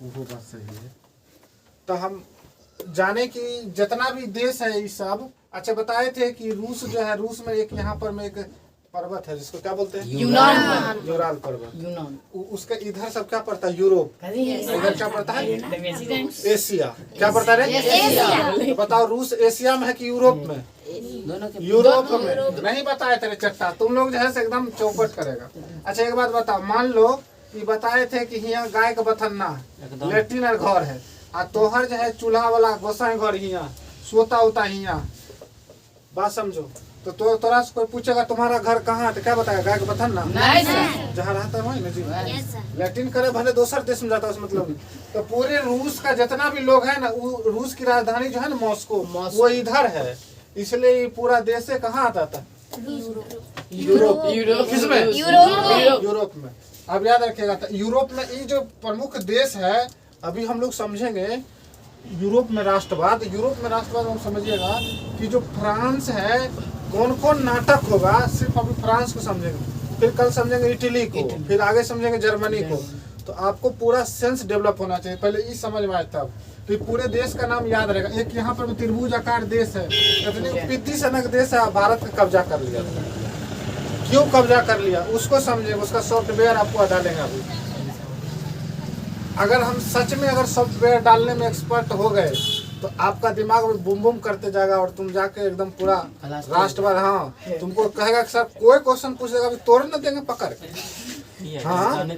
वो बात सही है। तो हम जाने कि जितना भी देश है ये सब अच्छा बताए थे कि रूस जो है, रूस में एक यहाँ पर में एक पर्वत है जिसको क्या बोलते हैं, यूराल पर्वत। उसके इधर सब क्या पड़ता है, यूरोप। इधर क्या पड़ता है, एशिया। क्या पड़ता है, तो बताओ रूस एशिया में है कि यूरोप में? यूरोप में। नहीं बताए तेरे चट्टा, तुम लोग जो है एकदम चौपट करेगा। अच्छा एक बात बताओ, मान लो कि बताए थे कि यहाँ गाय का बथन्ना लेट्रिन और घर है, आ तोहर जो है चूल्हा वाला गोसाई घर हिया, सोता होता हिया। बात समझो। तो तोरा से कोई पूछेगा तुम्हारा घर कहाँ है तो क्या बताएगा, गाय का बथन्ना जहाँ रहता है वही ना जी। लेट्रिन करे भले दूसर देश में जाता है, उस मतलब नहीं। तो पूरे रूस का जितना भी लोग है ना, रूस की राजधानी जो है ना मॉस्को, वो इधर है। इसलिए पूरा देश से कहाँ आता था, यूरोप। किसमें, यूरोप में। अब याद रखिएगा, यूरोप में ये जो प्रमुख देश है, अभी हम लोग समझेंगे यूरोप में राष्ट्रवाद। यूरोप में राष्ट्रवाद हम समझिएगा कि जो फ्रांस है, कौन कौन नाटक होगा, सिर्फ अभी फ्रांस को समझेंगे, फिर कल समझेंगे इटली को, फिर आगे समझेंगे जर्मनी को। तो आपको पूरा सेंस डेवलप होना चाहिए, पहले ये समझ में आए तब। तो पूरे देश का नाम याद रहेगा। एक यहाँ पर त्रिभुज आकार देश है, इतनी पितृसनक देश है, भारत का कब्जा कर लिया। क्यों कब्जा कर लिया उसको समझे, उसका सॉफ्टवेयर आपको डालेंगे अभी। अगर हम सच में अगर सॉफ्टवेयर डालने में एक्सपर्ट हो गए तो आपका दिमाग में बुम बुम करते जाएगा और तुम जाके एकदम पूरा राष्ट्रवाद। हाँ, तुमको कहेगा कि सर कोई क्वेश्चन पूछेगा अभी तोड़ न देंगे पकड़ के। हाँ नहीं,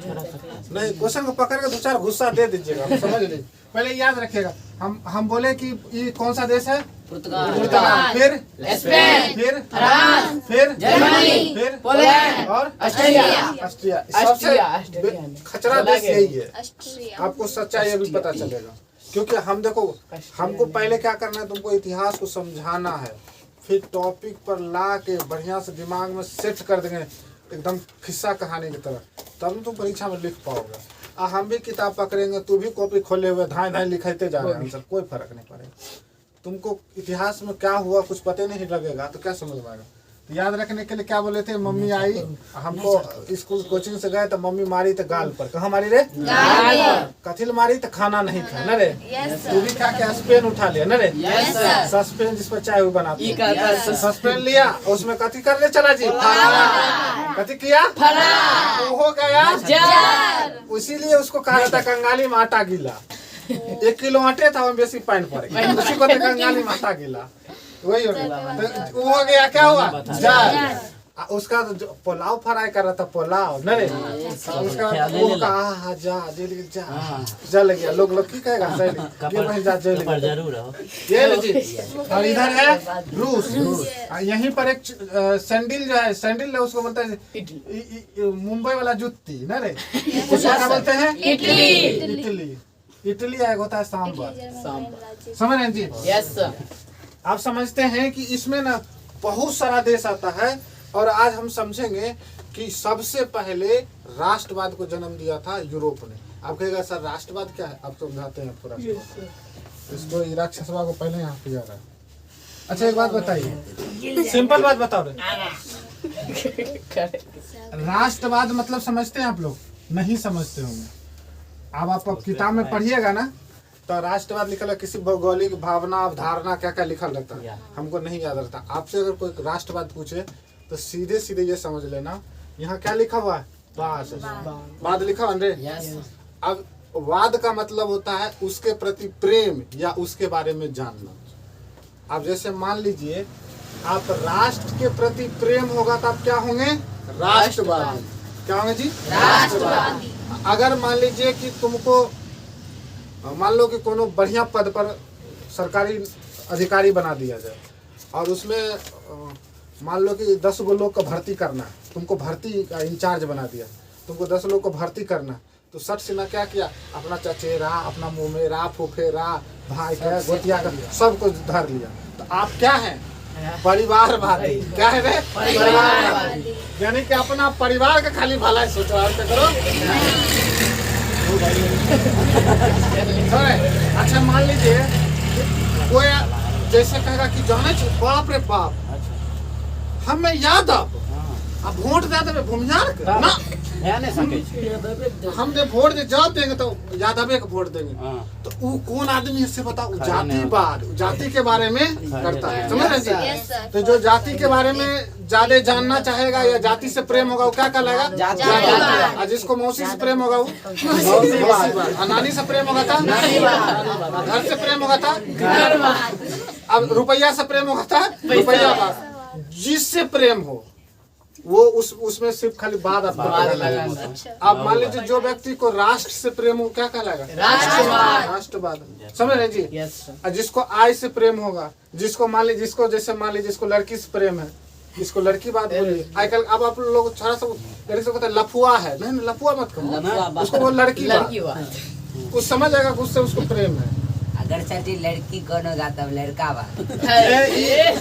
क्वेश्चन को पकड़ के 2-4 गुस्सा दे दीजिएगा, समझ लीजिए। पहले याद रखिएगा, हम बोले कि ये कौन सा देश है, पुर्तगाल, फिर स्पेन, फिर फ्रांस, फिर जर्मनी, फिर पोलैंड और ऑस्ट्रिया। सबसे खचरा देश यही है। आपको सच्चाई अभी पता चलेगा, क्योंकि हम देखो, हमको पहले क्या करना है, तुमको इतिहास को समझाना है, फिर टॉपिक पर ला के बढ़िया से दिमाग में सेट कर देंगे एकदम खिस्सा कहानी की तरह, तब तुम परीक्षा में लिख पाओगे। हम भी किताब पकड़ेंगे, तू भी कॉपी खोले हुए धाए धाए लिखते जा रहे हैं आंसर, कोई फर्क नहीं पड़ेगा। तुमको इतिहास में क्या हुआ कुछ पता नहीं लगेगा तो क्या समझ में आएगा। तो याद रखने के लिए क्या बोले थे, मम्मी आई हमको स्कूल कोचिंग से गए तो मम्मी मारी तो गाल पर। कहाँ मारी रे, कथिल मारी तो खाना नहीं खा न रे, तू भी खा के स्पेन उठा लिया न रे, सस्पेन जिस पर चाय वो बनाती है, सस्पेन लिया उसमें कथी कर ले चला जी, कथी किया, हो गया। इसीलिए उसको कहा जाता कंगाली में आटा गीला। 1 किलो आटे था वो बेसी पानी पड़ गया, उसी को कंगाली में आटा गीला, वही हो गया। तो वो हो गया, क्या हुआ, जार। उसका जो पुलाव फ्राई कर रहा था, पुलाव न रे, उसका वो कहा जा जल गया। लोग की कहेगा ये जी। और इधर है रूस। यहीं पर एक सैंडल जो है, सैंडल है उसको बोलते हैं मुंबई वाला जुत्ती न रे, उसको क्या बोलते हैं, इटली। इटली एक होता है सांबर, समझ रहे हैं जी। Yes sir. आप समझते हैं कि इसमें ना बहुत सारा देश आता है, और आज हम समझेंगे कि सबसे पहले राष्ट्रवाद को जन्म दिया था यूरोप ने। आप कहेगा सर राष्ट्रवाद क्या है, आप समझाते हैं पूरा इसको, राक्षसवा को पहले यहाँ किया रहा है। अच्छा एक बात बताइए, सिंपल बात बताओ रे, राष्ट्रवाद मतलब समझते हैं आप लोग, नहीं समझते होंगे। अब आप किताब में पढ़िएगा ना तो राष्ट्रवाद लिखा है, किसी भौगोलिक भावना अवधारणा क्या क्या लिखा रहता है, हमको नहीं याद रहता। आपसे अगर कोई राष्ट्रवाद पूछे तो सीधे सीधे ये समझ लेना, यहाँ क्या लिखा हुआ है, वाद लिखा हुआ है। अब वाद का मतलब होता है उसके प्रति प्रेम या उसके बारे में जानना। अब जैसे मान लीजिए आप राष्ट्र के प्रति प्रेम होगा तो आप क्या होंगे, राष्ट्रवादी। क्या होंगे जी, राष्ट्रवादी। अगर मान लीजिए कि तुमको मान लो कि कोनो बढ़िया पद पर सरकारी अधिकारी बना दिया जाए, और उसमें मान लो कि 10 गो लोग का भर्ती करना है, तुमको भर्ती का इंचार्ज बना दिया, तुमको 10 लोग को भर्ती करना, तो सट से ना क्या किया, अपना चचेरा, अपना मुमेरा, फुफेरा, भाई का, गोतिया का, सबको धर लिया। तो आप क्या हैं, परिवारवादी। क्या है रे, परिवारवादी। यानी कि अपना परिवार का खाली भला सोचो, आप क्या करो। अच्छा मान लीजिए कोई जैसे कहेगा कि जाने बाप रे बाप, हमें यादव अब वोट दे देवे भूमिहार के ना है नहीं सके हम जे वोट जे जब देंगे तो यादवे के वोट देंगे तो वो कौन आदमी है से बताओ जातिवाद जाति के बारे में करता है समझ रहे जी। तो जो जाति के बारे में ज्यादा जानना चाहेगा या जाति से प्रेम होगा वो क्या कहलाएगा जातिवाद। और जिसको मौसी से प्रेम होगा वो मौसीवाद। और नानी से प्रेम होगा था घर से प्रेम होगा था अब रुपया से प्रेम होगा था रुपयावाद। जिससे प्रेम हो वो उसमें सिर्फ खाली बाद आप मान लीजिए जो व्यक्ति को राष्ट्र से प्रेम हो क्या कहलाएगा राष्ट्रवाद समझ रहे जी। और जिसको आय से प्रेम होगा जिसको मान लीजिए जिसको लड़की से प्रेम है जिसको लड़की बात बोलिए आजकल अब आप लोग थोड़ा सा लड़की से कहते हैं लफुआ है नहीं लफुआ मत कहो उसको वो लड़की कुछ समझ जाएगा उससे उसको प्रेम है। अगर सच्ची लड़की कौन होगा तब लड़का बा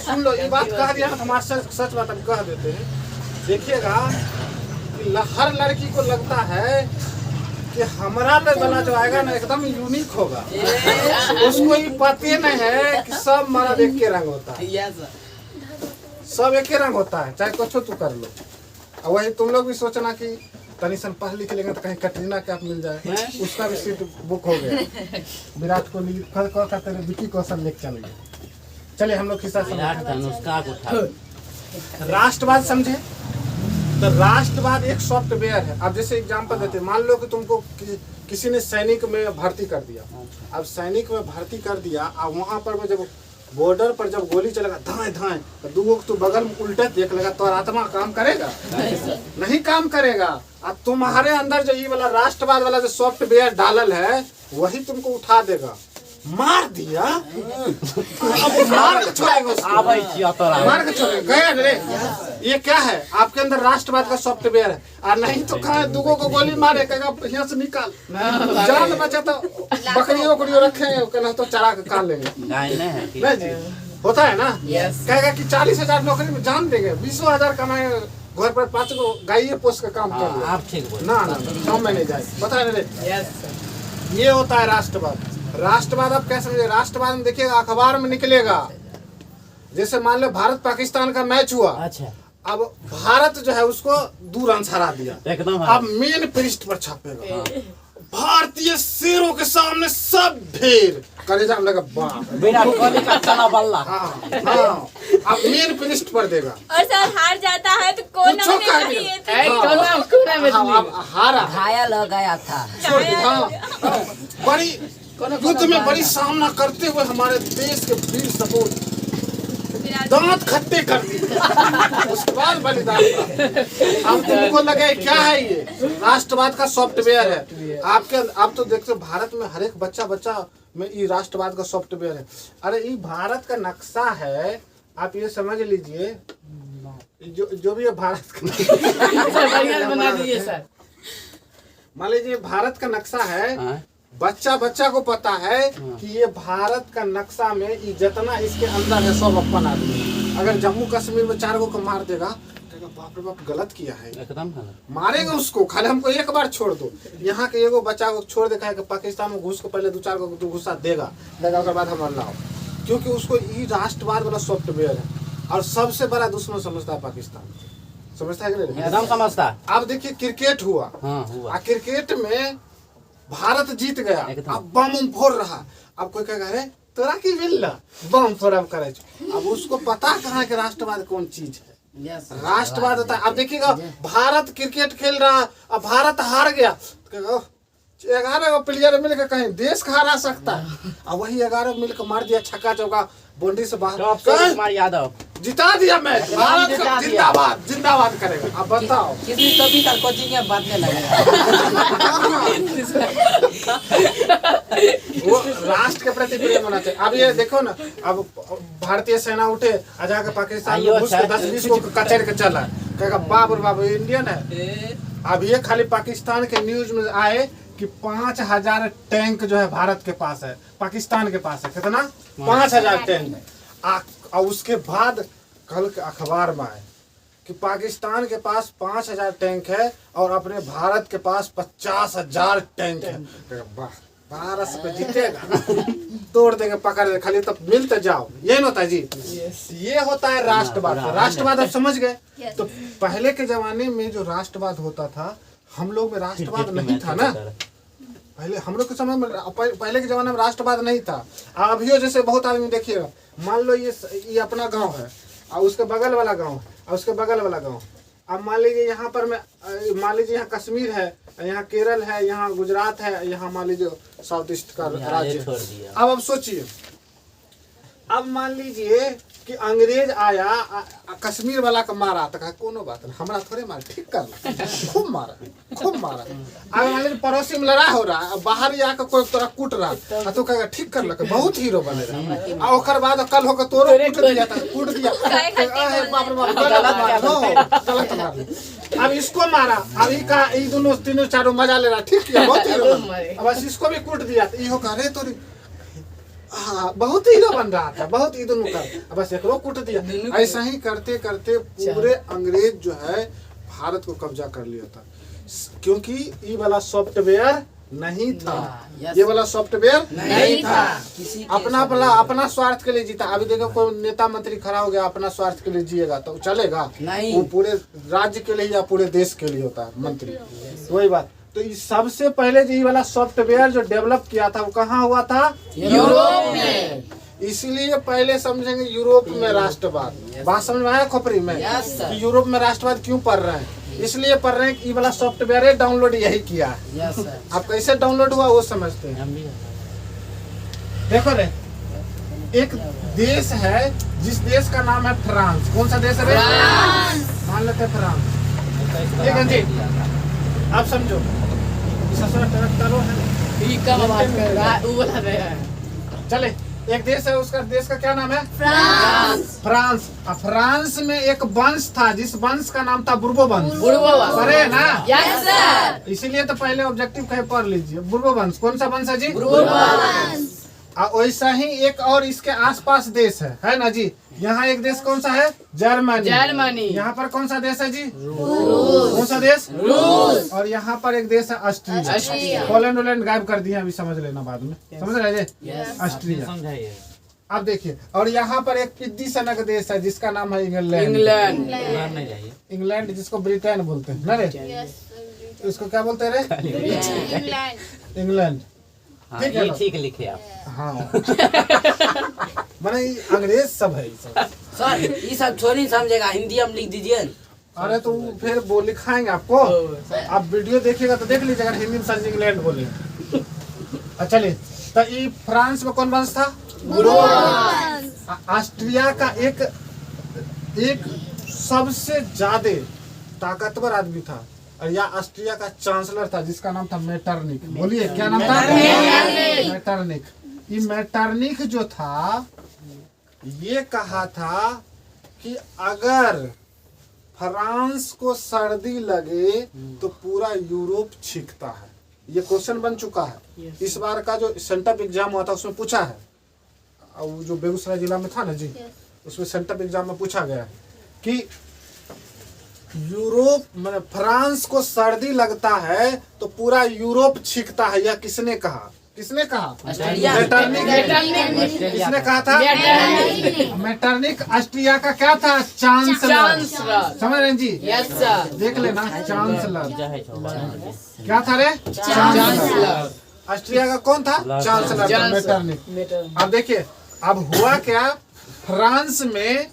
सुन लो ये बात कह दिया हमारे सच बात हम कह देते हैं। देखिएगा कि हर लड़की को लगता है कि हमारा वाला जो आएगा ना एकदम यूनिक होगा उसको ये पता नहीं है कि सब मर्द एक के रंग होता है सब एक के रंग होता है चाहे कुछ तू कर लो। और वही तुम लोग भी सोचना कि तनी सन पढ़ लिख लेंगे तो कहीं कटरीना कैफ मिल जाए उसका भी सीट बुक हो गया। विराट कोहली करते रहे विकी कौशल लेके चल गए। चलिए हम लोग किस्सा राष्ट्रवाद समझे तो राष्ट्रवाद एक सॉफ्टवेयर है। अब जैसे एग्जांपल देते हैं मान लो कि तुमको किसी ने सैनिक में भर्ती कर दिया। अब सैनिक में भर्ती कर दिया अब वहां पर जब बॉर्डर पर जब गोली चलेगा धाए धाए तो दूगो तो बगल में उल्टे देख लेगा तो आत्मा काम करेगा नहीं काम करेगा। अब तुम्हारे अंदर जो ये वाला राष्ट्रवाद वाला जो सॉफ्टवेयर डालल है वही तुमको उठा देगा मार दिया अब मार के छोड़ेगा मार के छोड़ेगा गया रे। ये क्या है आपके अंदर राष्ट्रवाद का सॉफ्टवेयर है और नहीं तो कहा दुगो को गोली मारे कहेगा यहाँ से निकाल जान बचा तो बकरियों को रखे कहना तो चरा के काट लेंगे होता है ना। कहेगा कि 40,000 नौकरी में जान देंगे 20,000 कमाए घर पर 5 को गाय पोस्ट का काम कर आप ठीक ना काम में नहीं जाए बता रहे। ये होता है राष्ट्रवाद। राष्ट्रवाद आप क्या समझे राष्ट्रवाद में देखिएगा अखबार में निकलेगा जैसे मान लो भारत पाकिस्तान का मैच हुआ। अच्छा अब भारत जो है उसको 2 रन हरा दिया एकदम अब मेन पृष्ठ पर छापेगा भारतीय शेरों के सामने सब ढेर कलेजा में लगा बाप विराट कोहली का चना बल्ला अब मेन पृष्ठ पर देगा और सर हार जाता है तो कोना अब हारा घायल हो गया था बड़ी युद्ध में बड़ी सामना करते हुए हमारे देश के वीर सपूत दांत खट्टे कर दिए उसके बाद बलिदान। अब तुमको लगे क्या है ये राष्ट्रवाद का सॉफ्टवेयर है आपके। आप तो देखते भारत में हर एक बच्चा में ये राष्ट्रवाद का सॉफ्टवेयर है। अरे ये भारत का नक्शा है आप ये समझ लीजिए जो भी है भारत का मान लीजिए भारत का नक्शा है बच्चा को पता है कि ये भारत का नक्शा में ये जितना इसके अंदर है सब अपन आदमी। अगर जम्मू कश्मीर में 4 को मार देगा कहेगा बाप रे बाप गलत किया है एकदम मारेगा उसको खाली हमको एक बार छोड़ दो। यहाँ के एगो बच्चा को छोड़ देखा है कि पाकिस्तान में घुस को पहले 2-4 को घुसा देगा उसके बाद हम अल्लाह क्योंकि उसको ये राष्ट्रवाद वाला सॉफ्टवेयर है। और सबसे बड़ा दुश्मन समझता है पाकिस्तान समझता है कि नहीं एकदम समझता। अब देखिए क्रिकेट हुआ क्रिकेट में भारत जीत गया अब बम फोड़ रहा अब कोई कहेगा अरे तोरा की मिल बम फोड़ अब करे अब उसको पता कहाँ के राष्ट्रवाद कौन चीज है राष्ट्रवाद होता है। अब देखिएगा भारत क्रिकेट खेल रहा अब भारत हार गया 11 प्लेयर मिलकर कहीं देश का हरा सकता है। अब वही 11 मिलकर मार दिया छक्का चौका बाउंड्री से बाहर कुमार यादव जिता दिया मैच भारत का जिंदाबाद जिंदाबाद करेगा। अब बताओ किसी कभी तक कोचिंग में बांधने लगेगा वो राष्ट्र के प्रति प्रेम होना चाहिए। अब ये देखो ना अब भारतीय सेना उठे जाकर पाकिस्तान में घुस के 10-20 को कचर के चला कहेगा बाबू बाबू इंडियन है। अब ये खाली पाकिस्तान के न्यूज में आए कि 5,000 टैंक जो है भारत के पास है पाकिस्तान के पास है कितना 5,000 टैंक। और उसके बाद कल के अखबार में आए कि पाकिस्तान के पास 5,000 टैंक है और अपने भारत के पास 50,000 टैंक है। पारस पे जीतेगा तोड़ देंगे पकड़ देंगे खाली तब मिलते जाओ ये ना होता जी ये होता है राष्ट्रवाद राष्ट्रवाद आप समझ गए तो पहले के जमाने में जो राष्ट्रवाद होता था हम लोग में राष्ट्रवाद नहीं था ना पहले हम लोग के समय में पहले के जमाने में राष्ट्रवाद नहीं था अभी जैसे बहुत आदमी देखिएगा मान लो ये अपना गांव है और उसके बगल वाला गांव है और उसके बगल वाला गांव अब मान लीजिए यहाँ पर मैं मान लीजिए यहाँ कश्मीर है यहाँ केरल है यहाँ गुजरात है यहाँ मान लीजिए साउथ ईस्ट का राज्य अब सोचिए अब मान लीजिए कि अंग्रेज आया कश्मीर वाला का मारा तो कहा कोनो बात नहीं हमारा थोड़े मारा ठीक कर ला खूब मारा अब मान लीजिए पड़ोसी में लड़ाई हो रहा है बाहर आकर कोई तोरा कूट रहा तो कहेगा ठीक कर लगा बहुत हीरो बने रहा और ओकर बाद कल होकर तोरो कूट दिया बाप रे बाप गलत मार अब इसको मारा अभी का ये दोनों तीनों चारों मजा ले रहा ठीक किया बहुत हीरो अब बस इसको भी कूट दिया तो इहो कह रहे तोरी हाँ बहुत हीरो बन रहा था बहुत ही दोनों का बस एक कूट दिया ऐसा ही करते करते पूरे अंग्रेज जो है भारत को कब्जा कर लिया था क्योंकि ये वाला सॉफ्टवेयर नहीं था ये वाला सॉफ्टवेयर नहीं था अपना स्वार्थ के लिए जीता अभी देखो कोई नेता मंत्री खड़ा हो गया अपना स्वार्थ के लिए जिएगा तो चलेगा नहीं वो पूरे राज्य के लिए या पूरे देश के लिए होता है मंत्री वही बात तो सबसे पहले जो ये वाला सॉफ्टवेयर जो डेवलप किया था वो कहाँ हुआ था यूरोप में इसलिए पहले समझेंगे यूरोप में राष्ट्रवाद बात समझ में आया खोपड़ी में कि यूरोप में राष्ट्रवाद क्यों पढ़ रहे हैं इसलिए पढ़ रहे हैं कि ये वाला सॉफ्टवेयर डाउनलोड यही किया है आप कैसे डाउनलोड हुआ वो समझते हैं देखो रे एक देश है जिस देश का नाम है फ्रांस कौन सा देश है मान लेते हैं फ्रांस ठीक है जी आप समझो चले एक देश है उसका देश का क्या नाम है फ्रांस फ्रांस में एक वंश था जिस वंश का नाम था बुर्बो वंश पढ़े ना इसीलिए तो पहले ऑब्जेक्टिव कहे पढ़ लीजिए बुर्बो वंश कौन सा वंश है जी वैसा ही एक और इसके आसपास देश है ना जी यहाँ एक देश कौन सा है जर्मनी यहाँ पर कौन सा देश है जी कौन सा देश रूस और यहाँ पर एक देश है ऑस्ट्रिया पोलैंड गायब कर दिया अभी समझ लेना बाद में समझ रहे ऑस्ट्रिया अब देखिए और यहाँ पर एक पिद्दी सनक देश है जिसका नाम है इंग्लैंड जिसको ब्रिटेन बोलते हैं ना रे इसको क्या बोलते हैं रे इंग्लैंड ठीक है ठीक लिखे आप हाँ मैंने अंग्रेज सब है सर ये सब छोड़ी समझेगा हिंदी हम लिख दीजिए अरे तो फिर वो लिखाएंगे आपको आप वीडियो देखिएगा तो देख लीजिएगा हिंदी में सर इंग्लैंड बोले चलिए तो ये फ्रांस में कौन वंश था ऑस्ट्रिया का एक सबसे ज्यादा ताकतवर आदमी था और यह ऑस्ट्रिया का चांसलर था जिसका नाम था मेटरनिक बोलिए क्या नाम था मेटरनिक ये मेटरनिक जो था ये कहा था कि अगर फ्रांस को सर्दी लगे तो पूरा यूरोप छींकता है ये क्वेश्चन बन चुका है इस बार का जो सेंटअप एग्जाम हुआ था उसमें पूछा है और जो बेगूसराय जिला में था ना जी उसमें सेंटअप एग्जाम में पूछा गया कि यूरोप मतलब फ्रांस को सर्दी लगता है तो पूरा यूरोप छींकता है यह किसने कहा किसने कहा किसने कहा था मेटरनिक ऑस्ट्रिया का क्या था चांसलर समझ रहे जी देख लेना चांसलर क्या था रे चांसलर ऑस्ट्रिया का कौन था चांसलर मेटरनिक अब देखिए अब हुआ क्या फ्रांस में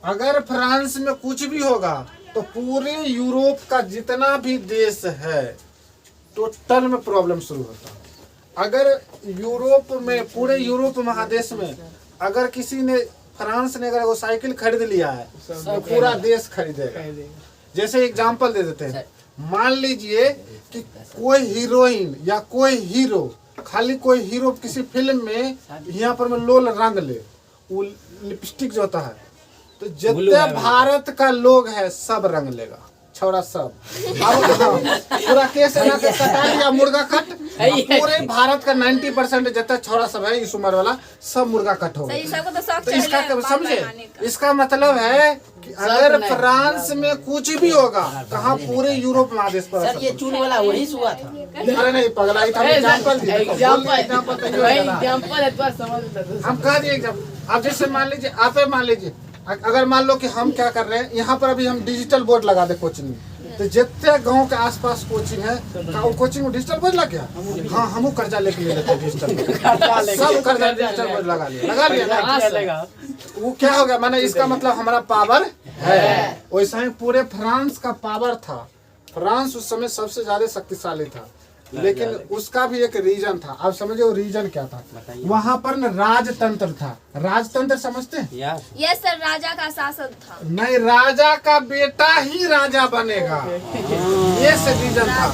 अगर फ्रांस में कुछ भी होगा तो पूरे यूरोप का जितना भी देश है टोटल में प्रॉब्लम शुरू होता है अगर यूरोप में पूरे यूरोप महादेश में अगर किसी ने फ्रांस ने अगर वो साइकिल खरीद लिया है तो पूरा देश खरीदेगा जैसे एग्जांपल दे देते हैं मान लीजिए कि कोई हीरोइन या कोई हीरो खाली कोई हीरो किसी फिल्म में यहाँ पर में लोल रंग ले वो लिपस्टिक जो होता है तो जितने भारत का लोग है सब रंग लेगा छौरा सब पूरा केस इला के कटा लिया मुर्गा कट। पूरे भारत का 90% जितना छौरा सब है इस उम्र वाला सब मुर्गा कट हो सही गया। सबको तो शौक तो चढ़ इसका गया बाल समझे, लगाने का। इसका मतलब है कि अगर फ्रांस में कुछ भी होगा, कहाँ पूरे यूरोप महादेश पर सर असर ये चूल वाला वही सुआ था। पड़ेगा। अरे नहीं पगला, एग्जाम्पल हम कह दिए एग्जाम्पल। अब जैसे मान लीजिए आप मान लीजिए, अगर मान लो कि हम क्या कर रहे हैं, यहाँ पर अभी हम डिजिटल बोर्ड लगा दे कोचिंग में, तो जितने गांव के आसपास कोचिंग है, वो कोचिंग में डिजिटल बोर्ड लग गया। हाँ, हम कर्जा लेके ले लेते हैं डिजिटल बोर्ड, सब कर्जा डिजिटल बोर्ड लगा लिया ना। वो क्या हो गया, माने इसका मतलब हमारा पावर है। वैसा ही पूरे फ्रांस का पावर था। फ्रांस उस समय सबसे ज्यादा शक्तिशाली था, लेकिन उसका भी एक रीजन था। आप समझे वो रीजन क्या था? वहाँ पर न राजतंत्र था। राजतंत्र समझते हैं? यस सर, राजा का शासन था। नहीं, राजा का बेटा ही राजा बनेगा, ये से रीजन था।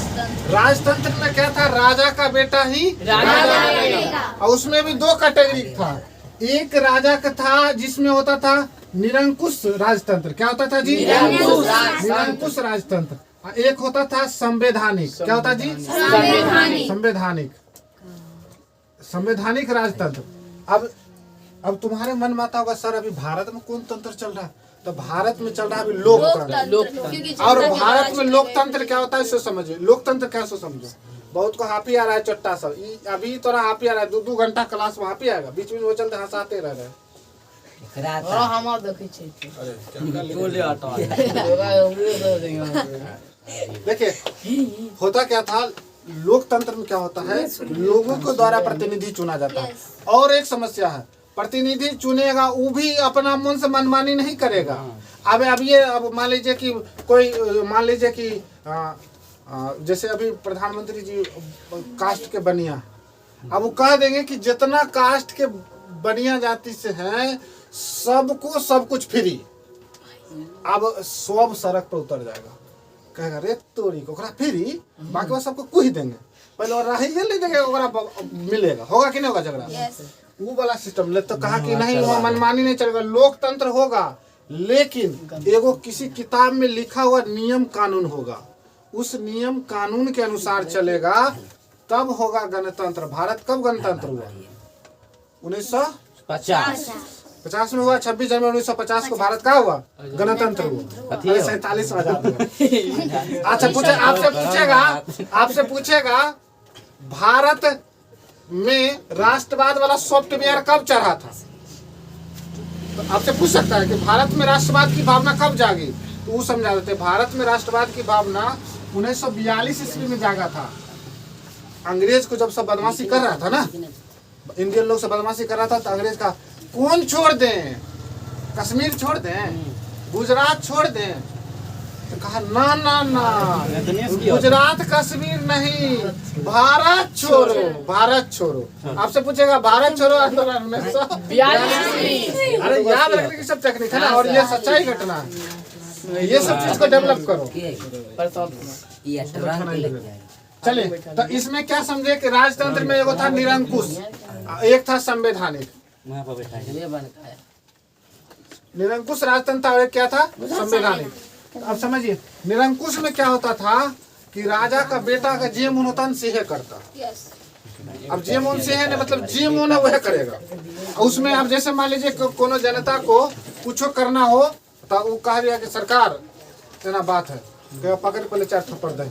राजतंत्र में क्या था? राजा का बेटा ही राजा बनेगा। और उसमें भी दो कैटेगरी था। एक राजा का था जिसमें होता था निरंकुश राजतंत्र। क्या होता था जी? निरंकुश राजतंत्र। एक होता था संवैधानिक। क्या होता जी? संवैधानिक राजतंत्र। अब तुम्हारे मन में आता होगा, सर अभी भारत में कौन तंत्र चल रहा है? तो भारत में चल रहा है अभी लोकतंत्र। और भारत में लोकतंत्र क्या होता है इसको समझिए। लोकतंत्र क्या सो समझो। बहुत को हाफी आ रहा है चट्टा सब, अभी तो हाफी आ रहा है, 2-2 घंटा क्लास में हाफी आएगा, बीच में वो चलते हंसाते रह रहे। देखिए होता क्या था, लोकतंत्र में क्या होता है, लोगों के द्वारा प्रतिनिधि चुना जाता है। और एक समस्या है, प्रतिनिधि चुनेगा वो भी अपना मन से मनमानी नहीं करेगा। अब मान लीजिए कि कोई, मान लीजिए कि जैसे अभी प्रधानमंत्री जी कास्ट के बनिया, अब वो कह देंगे कि जितना कास्ट के बनिया जाति से हैं सबको सब कुछ फ्री। अब सब सड़क पर उतर जाएगा, कहेगा रे तोरी को फ्री, बाकी सबको कुछ देंगे, पहले और राहिए ले देंगे, मिलेगा। होगा कि नहीं होगा झगड़ा? वो वाला सिस्टम ले तो कहा कि नहीं, वहाँ मनमानी नहीं चलेगा, लोकतंत्र होगा, लेकिन एगो किसी किताब में लिखा हुआ नियम कानून होगा, उस नियम कानून के अनुसार चलेगा, तब होगा गणतंत्र। भारत कब गणतंत्र हुआ? 1950 में हुआ। 26 जनवरी 1950 को भारत का हुआ गणतंत्र हुआ। 47 में अच्छा आपसे पूछेगा भारत में राष्ट्रवाद वाला सॉफ्टवेयर कब चढ़ा था? तो आपसे पूछ सकता है कि भारत में राष्ट्रवाद की भावना कब जागी, तो वो समझा देते। भारत में राष्ट्रवाद की भावना 1942 ईस्वी में जागा था। अंग्रेज को जब सब बदमाशी कर रहा था ना, इंडियन लोग सब बदमाशी कर रहा था, तो अंग्रेज का कौन छोड़ दें, कश्मीर छोड़ दें, गुजरात छोड़ दें, तो कहा ना ना ना, गुजरात कश्मीर नहीं, भारत छोड़ो, भारत छोड़ो। आपसे पूछेगा भारत छोड़ो आंदोलन में अरे याद रखने की सब टेक्निक है ना, और ये सच्चाई घटना है, ये सब चीज को डेवलप करो। चलिए, तो इसमें क्या समझे कि राजतंत्र में एगो था निरंकुश, एक था संवैधानिक। निरंकुश राजतंत्र और एक क्या था? संवैधानिक। अब समझिए, निरंकुश में क्या होता था कि राजा का बेटा का जे मन होता सेहे करता। अब जे मन से है मतलब जे मन है वह करेगा। उसमें अब जैसे मान लीजिए कोनो जनता को कुछ करना हो तो वो कह दिया कि सरकार इतना बात है, पकड़ पहले 4 थप्पड़ दे,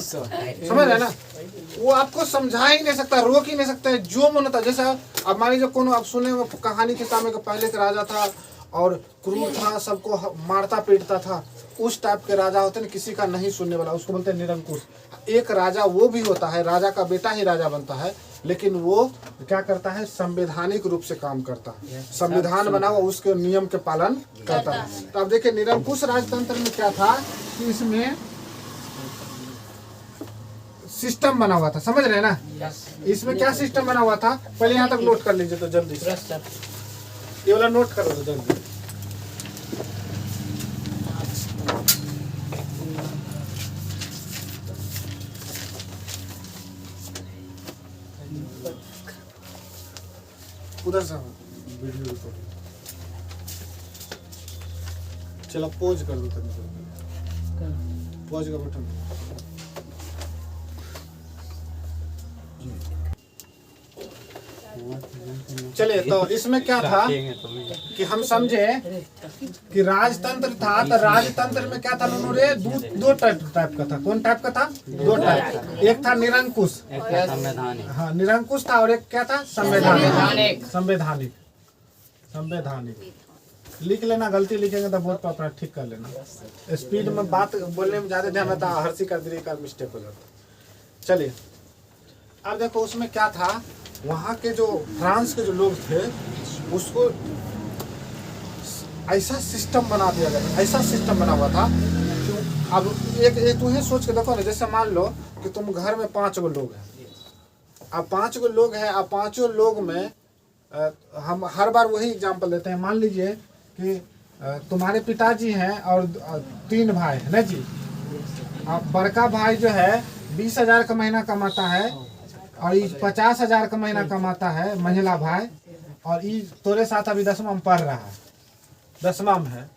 समझ रहे ना? वो आपको समझा ही नहीं सकता, रोक ही नहीं सकता है, जो मन होता। जैसे अब मान लीजिए कोनो, आप सुने कहानी के सामने का पहले का राजा था और क्रूर था, सबको मारता पीटता था, उस टाइप के राजा होते हैं, किसी का नहीं सुनने वाला, उसको बोलते हैं निरंकुश। एक राजा वो भी होता है, राजा का बेटा ही राजा बनता है, लेकिन वो क्या करता है, संवैधानिक रूप से काम करता है, संविधान बना हुआ उसके नियम के पालन करता है। तो अब देखिए निरंकुश राजतंत्र में क्या था कि इसमें सिस्टम बना हुआ था, समझ रहे हैं ना? इसमें क्या सिस्टम बना हुआ था, पहले यहाँ तक नोट कर लीजिए तो जल्दी से, ये वाला नोट करो तो जल्दी। उधर से वीडियो रिकॉर्डिंग चलो पोज कर दो। पहुंच गया बैठो। चलिए तो इसमें क्या था कि हम समझे कि राजतंत्र था, तो राजतंत्र में क्या था रे, दो टाइप का था। कौन टाइप का था? दो टाइप का। एक था निरंकुश, हाँ निरंकुश था, और एक क्या था? संवैधानिक। संवैधानिक संवैधानिक लिख लेना, गलती लिखेंगे तो बोर्ड पर अपना ठीक कर लेना। स्पीड में बात बोलने में ज्यादा ध्यान रहता, हर्षी कर दिली का मिस्टेक हो जाता। चलिए अब देखो उसमें क्या था, वहाँ के जो फ्रांस के जो लोग थे उसको ऐसा सिस्टम बना दिया गया, ऐसा सिस्टम बना हुआ था कि अब एक तुम्हें सोच के देखो ना, जैसे मान लो कि तुम घर में 5 गो लोग हैं, अब 5 गो लोग हैं, अब 5 लोग में हम हर बार वही एग्जांपल देते हैं। मान लीजिए कि तुम्हारे पिताजी हैं और 3 भाई है ना जी। अब बड़का भाई जो है 20,000 का महीना कमाता है, और ये 50,000 का महीना कमाता है महिला भाई, और ये तोरे साथ अभी 10वां में पढ़ रहा है, 10वां में है,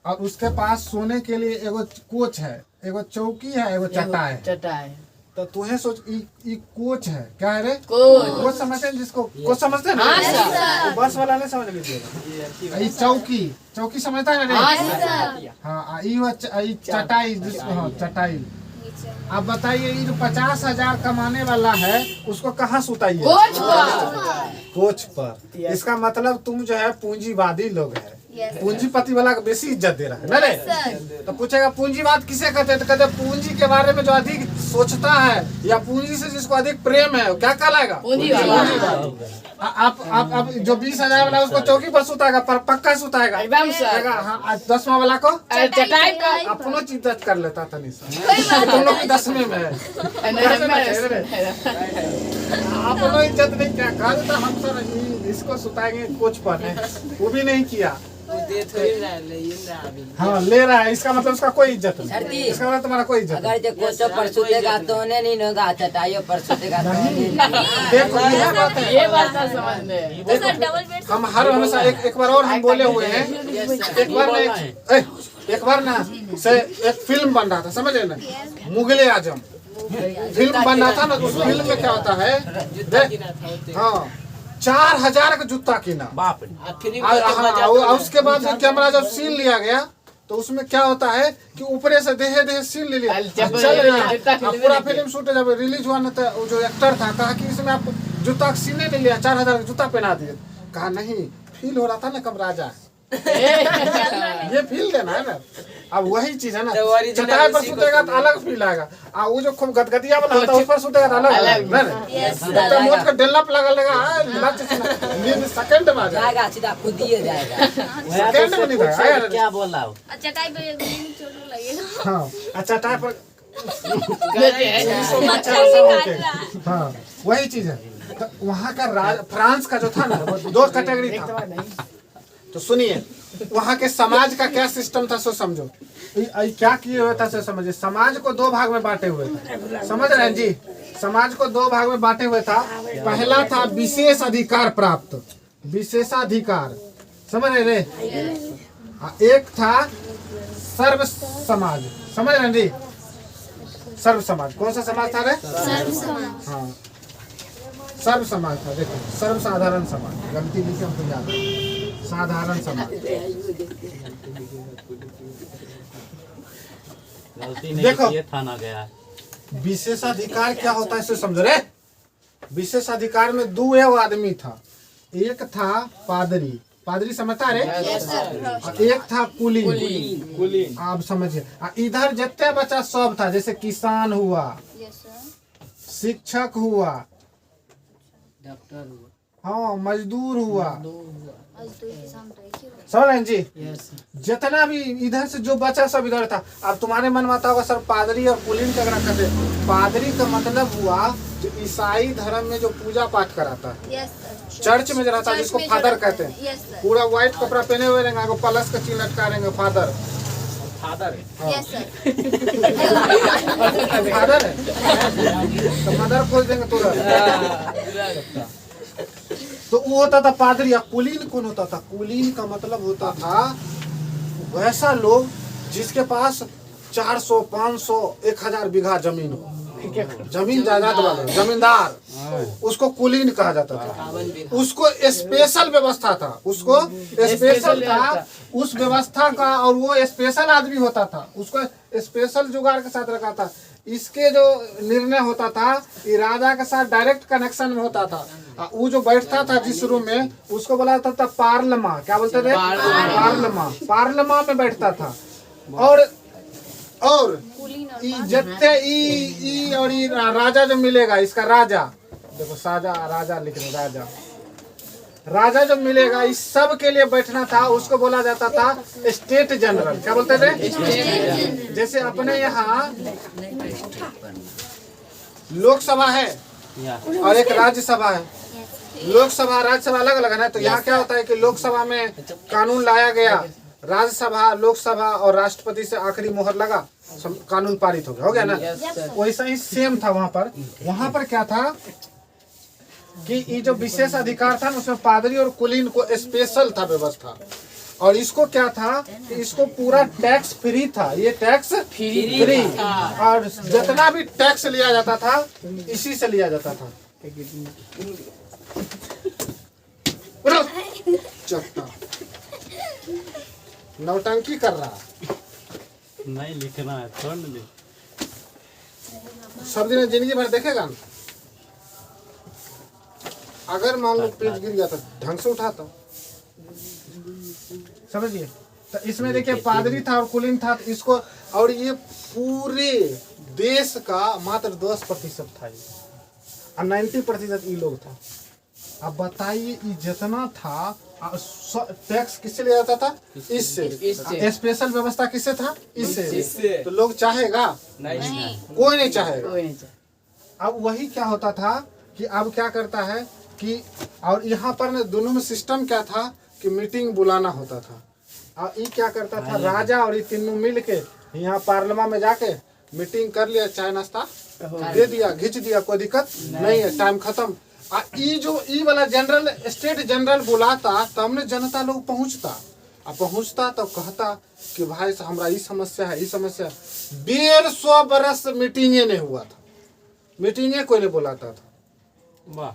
और उसके पास सोने के लिए एगो कोच है, एगो चौकी है, एगो चटाई। तो तुम्हें सोच ये कोच है, क्या है रे? कोच समझते हैं जिसको कोच समझते हैं ना? बस वाला नहीं समझ लीजिएगा। ये चौकी समझता है ना? हाँ ये चटाई, जिसको चटाई। अब बताइए ये जो 50,000 कमाने वाला है उसको कहाँ सुताइए? कोच पर। इसका मतलब तुम जो है पूंजीवादी लोग है, पूंजीपति वाला को बेसी इज्जत दे रहा है ना रे। तो पूछेगा पूंजीवाद किसे कहते हैं? तो कहते पूंजी के बारे में जो अधिक सोचता है या पूंजी से जिसको अधिक प्रेम है, क्या कहलाएगा? पूंजीवाद। आप जो 20,000 वाला उसको चौकी पर सुताएगा, पर पक्का सुताएगा एकदम से। हाँ 10वां वाला को चटाई पर अपनो इज्जत कर लेता था नहीं, तुम लोग 10वें में है, अपनो इज्जत नहीं क्या कहा था, हम सर इसको सुताएंगे कोच पर, वो भी नहीं किया। हाँ ले रहा है, इसका मतलब उसका कोई इज्जत नहीं, इसका मतलब तुम्हारा कोई इज्जत अगर जो कोचो पर सुतेगा तो नहीं होगा, चटाइयों पर सुतेगा तो नहीं। देखो ये बात है, ये बात ना समझ में। तो सर डबल बेड हम हर हमेशा एक बार और हम बोले हुए हैं। एक बार ना से एक फिल्म बन रहा था, समझ रहे ना, मुगले आजम फिल्म बन रहा था ना, उस फिल्म में क्या होता है, हाँ 4,000 का जूता किना, बाप रे। उसके बाद कैमरा जब सीन लिया गया तो उसमें क्या होता है कि ऊपरे से देहे सीन ले लिया, चल रहा पूरा फिल्म शूट जब रिलीज हुआ ना, तो जो एक्टर था कहा कि इसमें आप जूता सीने नहीं लिया, 4,000 का जूता पहना दिए। कहा नहीं, फील हो रहा था ना कब राजा ये फील देना है ना। अब वही चीज है ना, चटाई पर सुतेगा तो अलग फील आएगा, और वो जो खूब गदगदिया वाला होता है उस पर सुतेगा तो अलग ना। मोट का डेवलप लगा लेगा, सेकंड में आ जाएगा, सीधा खुद ही जाएगा, सेकंड में नहीं जाएगा। क्या बोल रहा हूँ? चटाई पे चोट लगेगा। हाँ चटाई पर हाँ वही चीज है। तो वहाँ का फ्रांस का जो था ना, 2 कैटेगरी था। तो सुनिए वहाँ के समाज का क्या सिस्टम था सो समझो, क्या किए हुए था सो समझिए। समाज को 2 भाग में बांटे हुए थे, समझ रहे हैं जी? समाज को 2 भाग में बांटे हुए था। पहला था विशेष अधिकार प्राप्त, विशेषाधिकार, समझ रहे रे? एक था सर्व समाज, समझ रहे हैं जी? सर्व समाज कौन सा समाज था रे? सर्व समाज। हाँ सर्व समाज था। देखो सर्वसाधारण समाज, गलती लिखी हमको याद है, साधारण समाज। देखो थाना गया। विशेषाधिकार क्या होता है इसे समझो रे। विशेषाधिकार में 2 आदमी था, एक था पादरी, पादरी समझता रे, एक था कुलीन। आप समझिए, इधर जितने बच्चा सब था, जैसे किसान हुआ, शिक्षक हुआ, हाँ मजदूर हुआ, समझ रहे हैं जी? जितना भी इधर से जो बचा सब इधर था। अब तुम्हारे मन में आता होगा सर पादरी और कुलीन का अगर कहते, पादरी का मतलब हुआ जो ईसाई धर्म में जो पूजा पाठ कराता है, चर्च में जो रहता है, जिसको फादर कहते हैं। पूरा व्हाइट कपड़ा पहने हुए रहेंगे, प्लस का चिन्ह लटका रहेंगे, फादर फादर है। तो मदर खोज देंगे तुरंत। तो वो होता था पादरी। या कुलीन कौन होता था? कुलीन का मतलब होता था वैसा लोग जिसके पास 400, 500, 1000 बीघा जमीन हो, जमीन जायदाद वाले जमींदार, उसको कुलीन कहा जाता था। उसको स्पेशल व्यवस्था था, उसको स्पेशल था उस व्यवस्था का, और वो स्पेशल आदमी होता था, उसको स्पेशल जुगाड़ के साथ रखा था। इसके जो निर्णय होता था ये राजा के साथ डायरेक्ट कनेक्शन में होता था। वो जो बैठता था जिस रूम में उसको बोला जाता था पार्लमा। क्या बोलते थे? पार्लमा। पार्लमा में बैठता था। और जत्ते ई और ई राजा जो मिलेगा, इसका राजा देखो, साजा राजा लिख रहे, राजा जो मिलेगा इस सब के लिए बैठना था, उसको बोला जाता था स्टेट जनरल। क्या बोलते थे? जैसे अपने यहाँ लोकसभा है और एक राज्यसभा है। लोकसभा राज्यसभा अलग अलग है ना, तो यहाँ क्या होता है कि लोकसभा में कानून लाया गया, राज्यसभा लोकसभा और राष्ट्रपति से आखिरी मोहर लगा, कानून पारित हो गया ना। वैसा ही सेम था वहाँ पर क्या था कि ये जो विशेष अधिकार था ना उसमें पादरी और कुलीन को स्पेशल था व्यवस्था। और इसको क्या था कि इसको पूरा टैक्स फ्री था, ये टैक्स फ्री, और जितना भी टैक्स लिया जाता था इसी से लिया जाता था। नौटंकी कर रहा नहीं, लिखना है, छोड़ दे। सब दिन जिंदगी भर देखेगा ना, अगर मान लो पेज गिर गया तो ढंग से उठाता, समझिए। तो इसमें देखिए पादरी था और कुलीन था, तो इसको, और ये पूरे देश का मात्र 10% था ये, और 90% ये लोग था। अब बताइए ये जितना था टैक्स किससे लिया जाता था? इससे। स्पेशल व्यवस्था किससे था? इससे। तो लोग चाहेगा? नहीं, कोई नहीं चाहेगा। अब वही क्या होता था कि अब क्या करता है कि, और यहाँ पर दोनों में सिस्टम क्या था कि मीटिंग बुलाना होता था। और ये क्या करता था, राजा और ये तीनों मिल के यहाँ पार्लियामेंट में जाके मीटिंग कर लिया, चाय नाश्ता दे दिया, घिंच दिया, कोई दिक्कत नहीं है, टाइम खत्म। ई वाला जनरल स्टेट जनरल बुलाता तो हमने जनता लोग पहुंचता तो कहता कि भाई हमारा ये समस्या है, ये समस्या। 150 बरस मीटिंगे नहीं हुआ था, मीटिंगे कोई नहीं बुलाता था। वाह।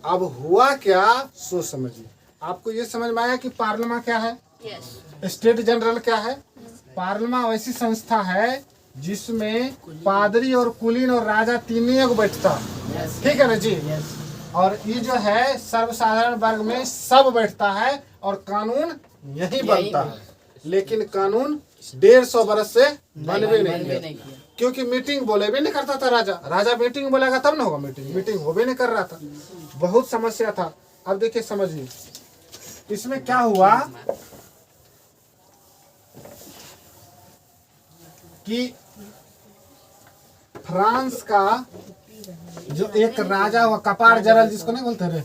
अब हुआ क्या सो समझिए। आपको ये समझ में आया कि पार्लियामेंट क्या है? स्टेट जनरल क्या है? पार्लियामेंट वैसी संस्था है जिसमें पादरी और कुलीन और राजा तीनों को बैठता, ठीक है ना जी। और ये जो है सर्वसाधारण वर्ग में सब बैठता है और कानून यही बनता है। लेकिन कानून 150 बरस से बनवे नहीं, क्योंकि मीटिंग बोले भी नहीं करता था राजा मीटिंग बोलेगा तब ना होगा, मीटिंग हो भी नहीं कर रहा था, बहुत समस्या था। अब देखिए समझिए इसमें क्या हुआ कि फ्रांस का जो एक राजा हुआ कपार जरल, जिसको नहीं बोलते रे,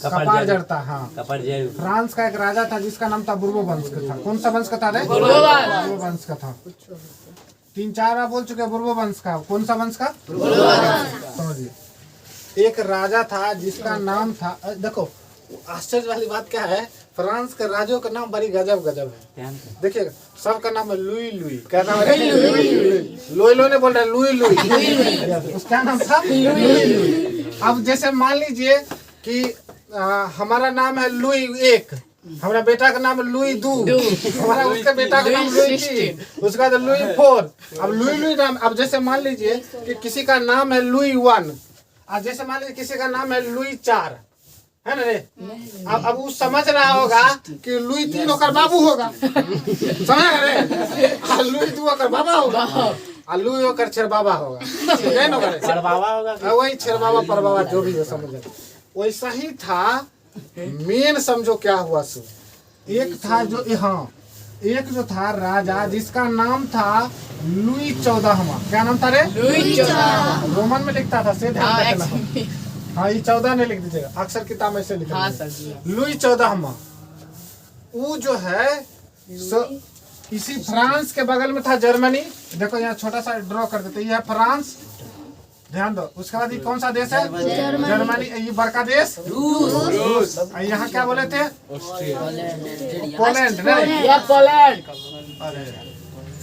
कपार जड़ता, हाँ, फ्रांस का एक राजा था जिसका नाम था बुर्बो वंश का था। कौन सा वंश का था रे? बुर्बो वंश का था। 3-4 बार बोल चुके बुर्बो वंश का। कौन सा वंश का? समझिए एक राजा था जिसका नाम था, देखो आश्चर्य वाली बात क्या है, फ्रांस के राजों का नाम बड़ी गजब है। देखिएगा सबका नाम है लुई। क्या नाम है? लुई ने बोल रहे लुई। उसका नाम था लुई। अब जैसे मान लीजिए कि हमारा नाम है लुई 1, हमारा बेटा का नाम है लुई 2, हमारा उसका बेटा का नाम लुई 3, उसका तो लुई 4। अब लुई नाम, अब जैसे मान लीजिए कि किसी का नाम है लुई 1, और जैसे मान लीजिए किसी का नाम है लुई 4, है ना रे। अब वो समझ रहा होगा कि लुई 3 होकर बाबू होगा, समझ रहे? लुई 2 होकर बाबा होगा, और लुई होकर छेर बाबा होगा, वही छेर बाबा पर बाबा जो भी हो, समझ। वैसा ही था। मेन समझो क्या हुआ सो, एक था जो, हाँ, एक जो था राजा जिसका नाम था लुई 14वां। क्या नाम था रे? लुई 14। रोमन में लिखता था, से ध्यान रखना। हाँ, ये 14 नहीं लिख दीजिएगा, अक्सर किताब में से लिखा। लुई 14वां वो जो है इसी फ्रांस के बगल में था जर्मनी। देखो यहाँ छोटा सा ड्रॉ कर देते, ये है फ्रांस, ध्यान दो। उसके बाद ये कौन सा देश है? जर्मनी। ये बड़का देश रूस। यहाँ क्या बोले थे? पोलैंड।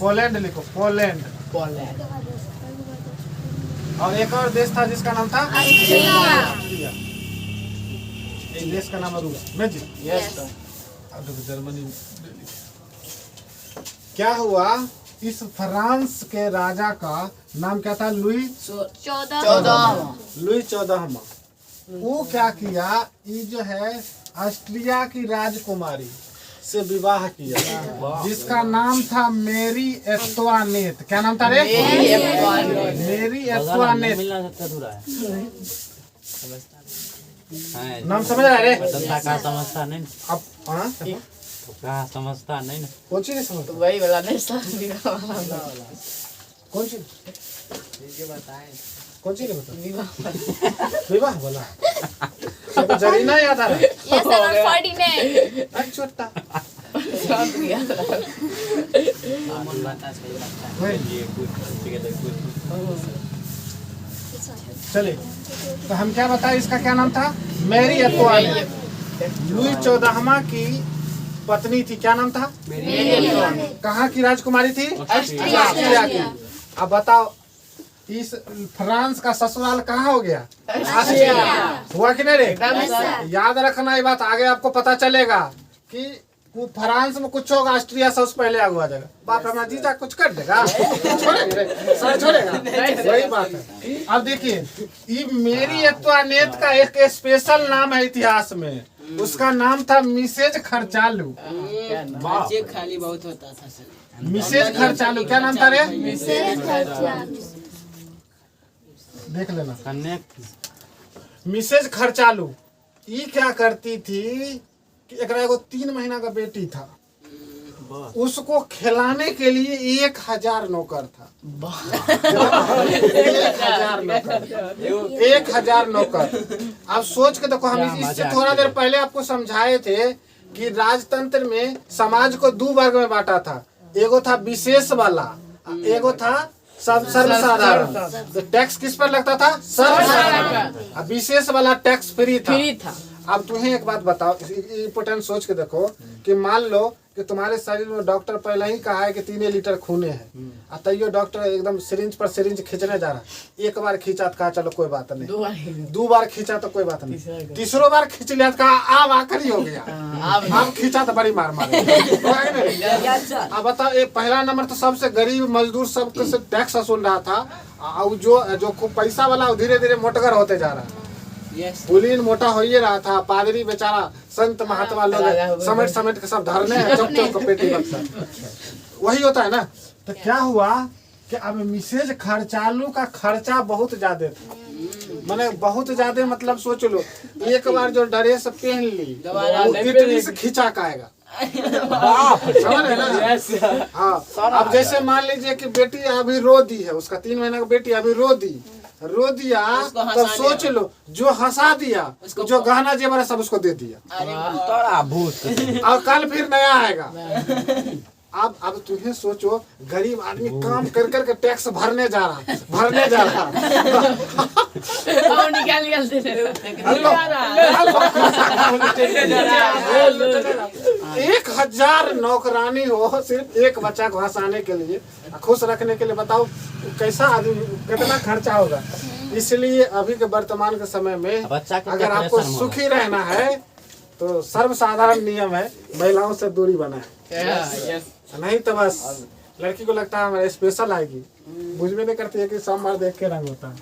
पोलैंड लिखो, पोलैंड। और एक और देश था जिसका नाम था ऑस्ट्रिया। एक देश का नाम है रूस। मैं जी यस अब देखो जर्मनी। क्या हुआ, इस फ्रांस के राजा का नाम क्या था? लुई 14वां। वो क्या किया, ये जो है ऑस्ट्रिया की राजकुमारी से विवाह किया जिसका नाम था मेरी एंतोनेट। क्या नाम था रे? मेरी एंतोनेट। नाम समझ रहा है रे? कहाँ समझता नहीं अब हाँ तो कहाँ समझता नहीं ना। कौन चीज नहीं समझता? वही वाला नहीं कौन चीज? कौन चीज नहीं बता? विवाह बोला सबको जरीना याद आ रहा है। Yes, sir, on 49. अच्छा छोटा ये कुछ चलिए, तो हम क्या बताए, इसका क्या नाम था? मैरी एंतोनेट। लुई 14वां की पत्नी थी। क्या नाम था? कहाँ की राजकुमारी थी? ऑस्ट्रिया की। अब बताओ, इस फ्रांस का ससुराल कहाँ हो गया? ऑस्ट्रिया। हुआ कि नहीं रे? याद रखना ये बात, आगे आपको पता चलेगा कि वो फ्रांस में कुछ होगा, ऑस्ट्रिया सबसे पहले आगे आ जाएगा। बाप हमारा जीजा कुछ कर देगा, छोड़ेगा सर, छोड़ेगा। वही बात है। अब देखिए, ये मेरी एंतोनेट का एक स्पेशल नाम है इतिहास में, उसका नाम था मिसेज खर्चालू। बच्चे खाली बहुत होता था। मिसेज खर्चालू। क्या नाम था रे? देख लेना, मिसेज खर्चालू। ये क्या करती थी कि एकरा एगो 3 महीना का बेटी था, उसको खिलाने के लिए 1000 नौकर था। 1000 नौकर, 1000 नौकर। आप सोच के देखो, हम इससे थोड़ा देर पहले आपको समझाए थे कि राजतंत्र में समाज को 2 वर्ग में बांटा था। एगो था विशेष वाला, एगो था सर्वसाधारण। तो टैक्स किस पर लगता था? सर्वसाधारण। अब विशेष वाला टैक्स फ्री था। अब तुम्हें एक बात बताओ, इम्पोर्टेंट सोच के देखो कि मान लो कि तुम्हारे शरीर में डॉक्टर पहले ही कहा है कि 3 लीटर खूने है, तैयो डॉक्टर एकदम सिरिंज पर सिरिंज खींचने जा रहा है। एक बार खींचा तो कहा चलो कोई बात नहीं, 2 बार खींचा तो कोई बात नहीं, तीसरो बार खींच लिया तो कहा अब आखिरी हो गया, अब खींचा तो बड़ी मार मारे। अब बताओ, ये पहला नंबर तो सबसे गरीब मजदूर सबके से टैक्स वसूल रहा था, और जो पैसा वाला धीरे धीरे मोटगर होते जा रहा है। कुलीन मोटा हो ही रहा था, पादरी बेचारा संत महात्मा लोग समेट समेट के सब धरने हैं, चुप चुप पेटी बक्सा। वही होता है ना। तो क्या हुआ कि अब मिसेज खर्चालू का खर्चा बहुत ज्यादा था, माने बहुत ज्यादा, मतलब सोच लो, एक बार जो ड्रेस पहन ली वो इटली से खींचा आएगा। समझ रहे ना? हाँ। अब जैसे मान लीजिए कि बेटी अभी रो दी है, उसका 3 महीना का बेटी अभी रो दिया, तब सोच लो, जो हंसा दिया, जो गहना जेवर है सब उसको दे दिया, और कल फिर नया आएगा। अब तुम्हें सोचो, गरीब आदमी काम कर कर के टैक्स भरने जा रहा 1000 नौकरानी हो सिर्फ एक बच्चा को हंसाने के लिए, खुश रखने के लिए। बताओ कैसा आदमी, कितना खर्चा होगा। इसलिए अभी के वर्तमान के समय में अगर आपको सुखी रहना है तो सर्वसाधारण नियम है, महिलाओं से दूरी बनाए। नहीं तो बस लड़की को लगता है हमारे स्पेशल आएगी, बुझ में नहीं करती है कि सब मर्द एक के रंग होता है।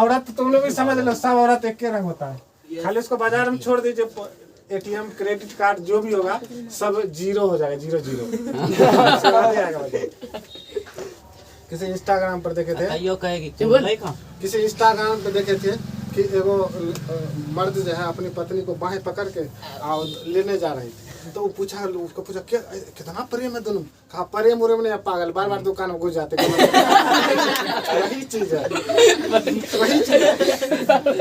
औरत तुम लोग भी समझ लो, सब औरत एक के रंग होता है। खाली उसको बाजार में छोड़ दीजिए, ATM क्रेडिट कार्ड जो भी होगा सब 0 हो जाएगा, 0 किसी इंस्टाग्राम पर देखे थे, किसी इंस्टाग्राम पे देखे थे कि एगो मर्द जो है अपनी पत्नी को बाहें पकड़ के लेने जा रही थी। तो वो पूछा, उसको पूछा क्या कितना प्रेम है दोनों? कहा प्रेम उरेम नहीं, पागल, बार बार दुकान में घुस जाते। वही चीज है, वही चीज है।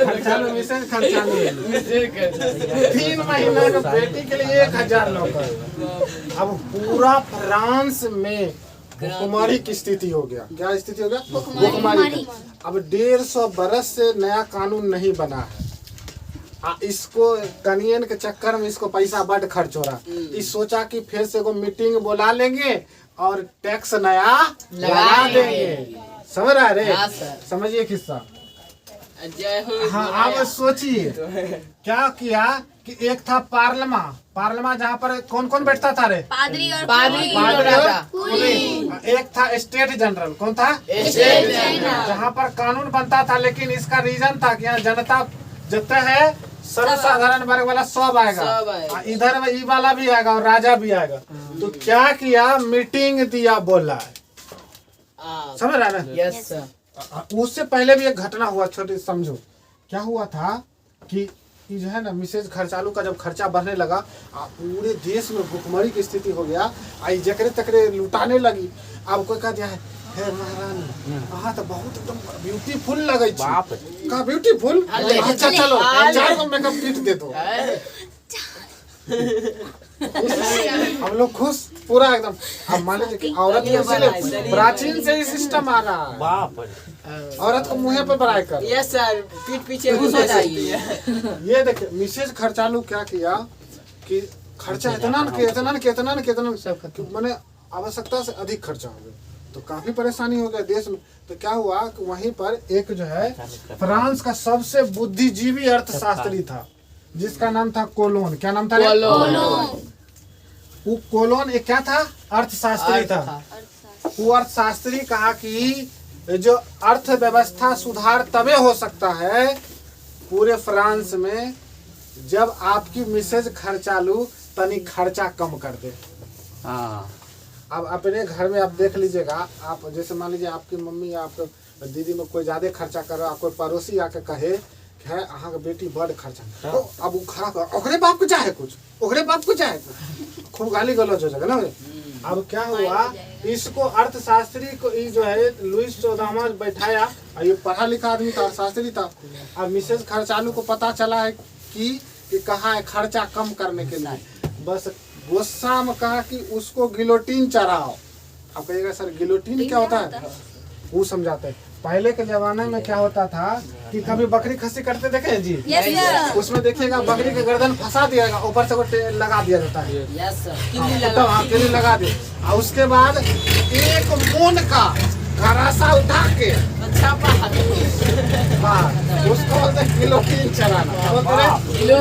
खर्चालू मिसेज खर्चालू 3 महीने के बेटी के लिए 1000 नौकर। अब पूरा फ्रांस में भूखमरी की स्थिति हो गया। क्या स्थिति हो गया? भूखमरी। अब 150 बरस से नया कानून नहीं बना है, इसको कनियन के चक्कर में इसको पैसा बड़ खर्च हो रहा। इस सोचा कि फिर से को मीटिंग बुला लेंगे और टैक्स नया लगा देंगे। समझ रहा है रे? हाँ, सर। समझिए किस्सा। जय हो। हाँ, आप सोचिए क्या किया कि एक था पार्लमा जहाँ पर कौन कौन बैठता था रे? पादरी और पादरी पादरी और राजा। कुली। एक था स्टेट जनरल, कौन था? State general. जहाँ पर कानून बनता था, लेकिन इसका रीजन था कि यहाँ जनता जितना है सर्वसाधारण वर्ग वाला सब सब आएगा, आएगा। इधर ई वाला भी आएगा और राजा भी आएगा। तो क्या किया, मीटिंग दिया, बोला है। समझ रहा है ना? Yes sir. उससे पहले भी एक घटना हुआ, छोटी समझो। क्या हुआ था कि ये जो है ना मिसेज खर्चालू का जब खर्चा बढ़ने लगा, पूरे देश में भुखमरी की स्थिति हो गया, आई जकरे तकरे लुटाने लगी। अब कोई कह दिया है, हे महारानी अहाँ तो बहुत एकदम ब्यूटीफुल लगे छी। बाप का ब्यूटीफुल? अच्छा चलो 4 गो मेकअप किट दे दो। हम लोग खुश पूरा एकदम। अब मान लीजिए कि औरत को इसीलिए प्राचीन से ही सिस्टम आ रहा है, बाप रे। औरत को मुँह पे बड़ाई कर। यस सर, पीठ पीछे घुस हो जाइए। ये देखिए मिसेज खर्चालू क्या किया कि खर्चा इतना मैंने आवश्यकता से अधिक खर्चा हो गया, तो काफी परेशानी हो गया देश में। तो क्या हुआ कि वहीं पर एक जो है फ्रांस का सबसे बुद्धिजीवी अर्थशास्त्री था, जिसका नाम था कोलोन। क्या नाम था? वो कोलोन एक क्या था? अर्थशास्त्री था। वो अर्थशास्त्री कहा कि जो अर्थव्यवस्था सुधार तबे हो सकता है पूरे फ्रांस में जब आपकी मिसेज खर्चालू तनी खर्चा कम कर दे। हाँ, अब अपने घर में आप देख लीजिएगा, आप जैसे मान लीजिए आपकी मम्मी या आपके दीदी में कोई ज्यादा खर्चा कर रहा, कोई पड़ोसी आके कहे है अहाँ के बेटी बड़ खर्चा, तो अब वो खड़ा कर ओकरे बाप को चाहे कुछ, ओकरे बाप को चाहे कुछ, खूब गाली गलौज हो जाएगा ना। अब क्या हुआ, इसको अर्थशास्त्री को ये जो है लुईस 14वां बैठाया, ये पढ़ा लिखा आदमी था, अर्थशास्त्री था। अब मिसेज खर्चालू को पता चला है कि कहाँ है खर्चा कम करने के लिए, बस गुस्सा में कहा कि उसको गिलोटीन चढ़ाओ। अब कहिएगा सर गिलोटीन क्या होता है? वो समझाते हैं। पहले के जमाने में क्या होता था कि कभी बकरी खस्सी करते देखे हैं जी? Yes sir. उसमें देखिएगा बकरी के गर्दन फंसा दिया जाएगा, ऊपर से वो लगा दिया जाता है। Yes sir. किली लगा दे, और उसके बाद एक मोन का घरासा उठा के अच्छा उसको बोलते हैं गिलोटीन चलाना। क्या बोलते हैं?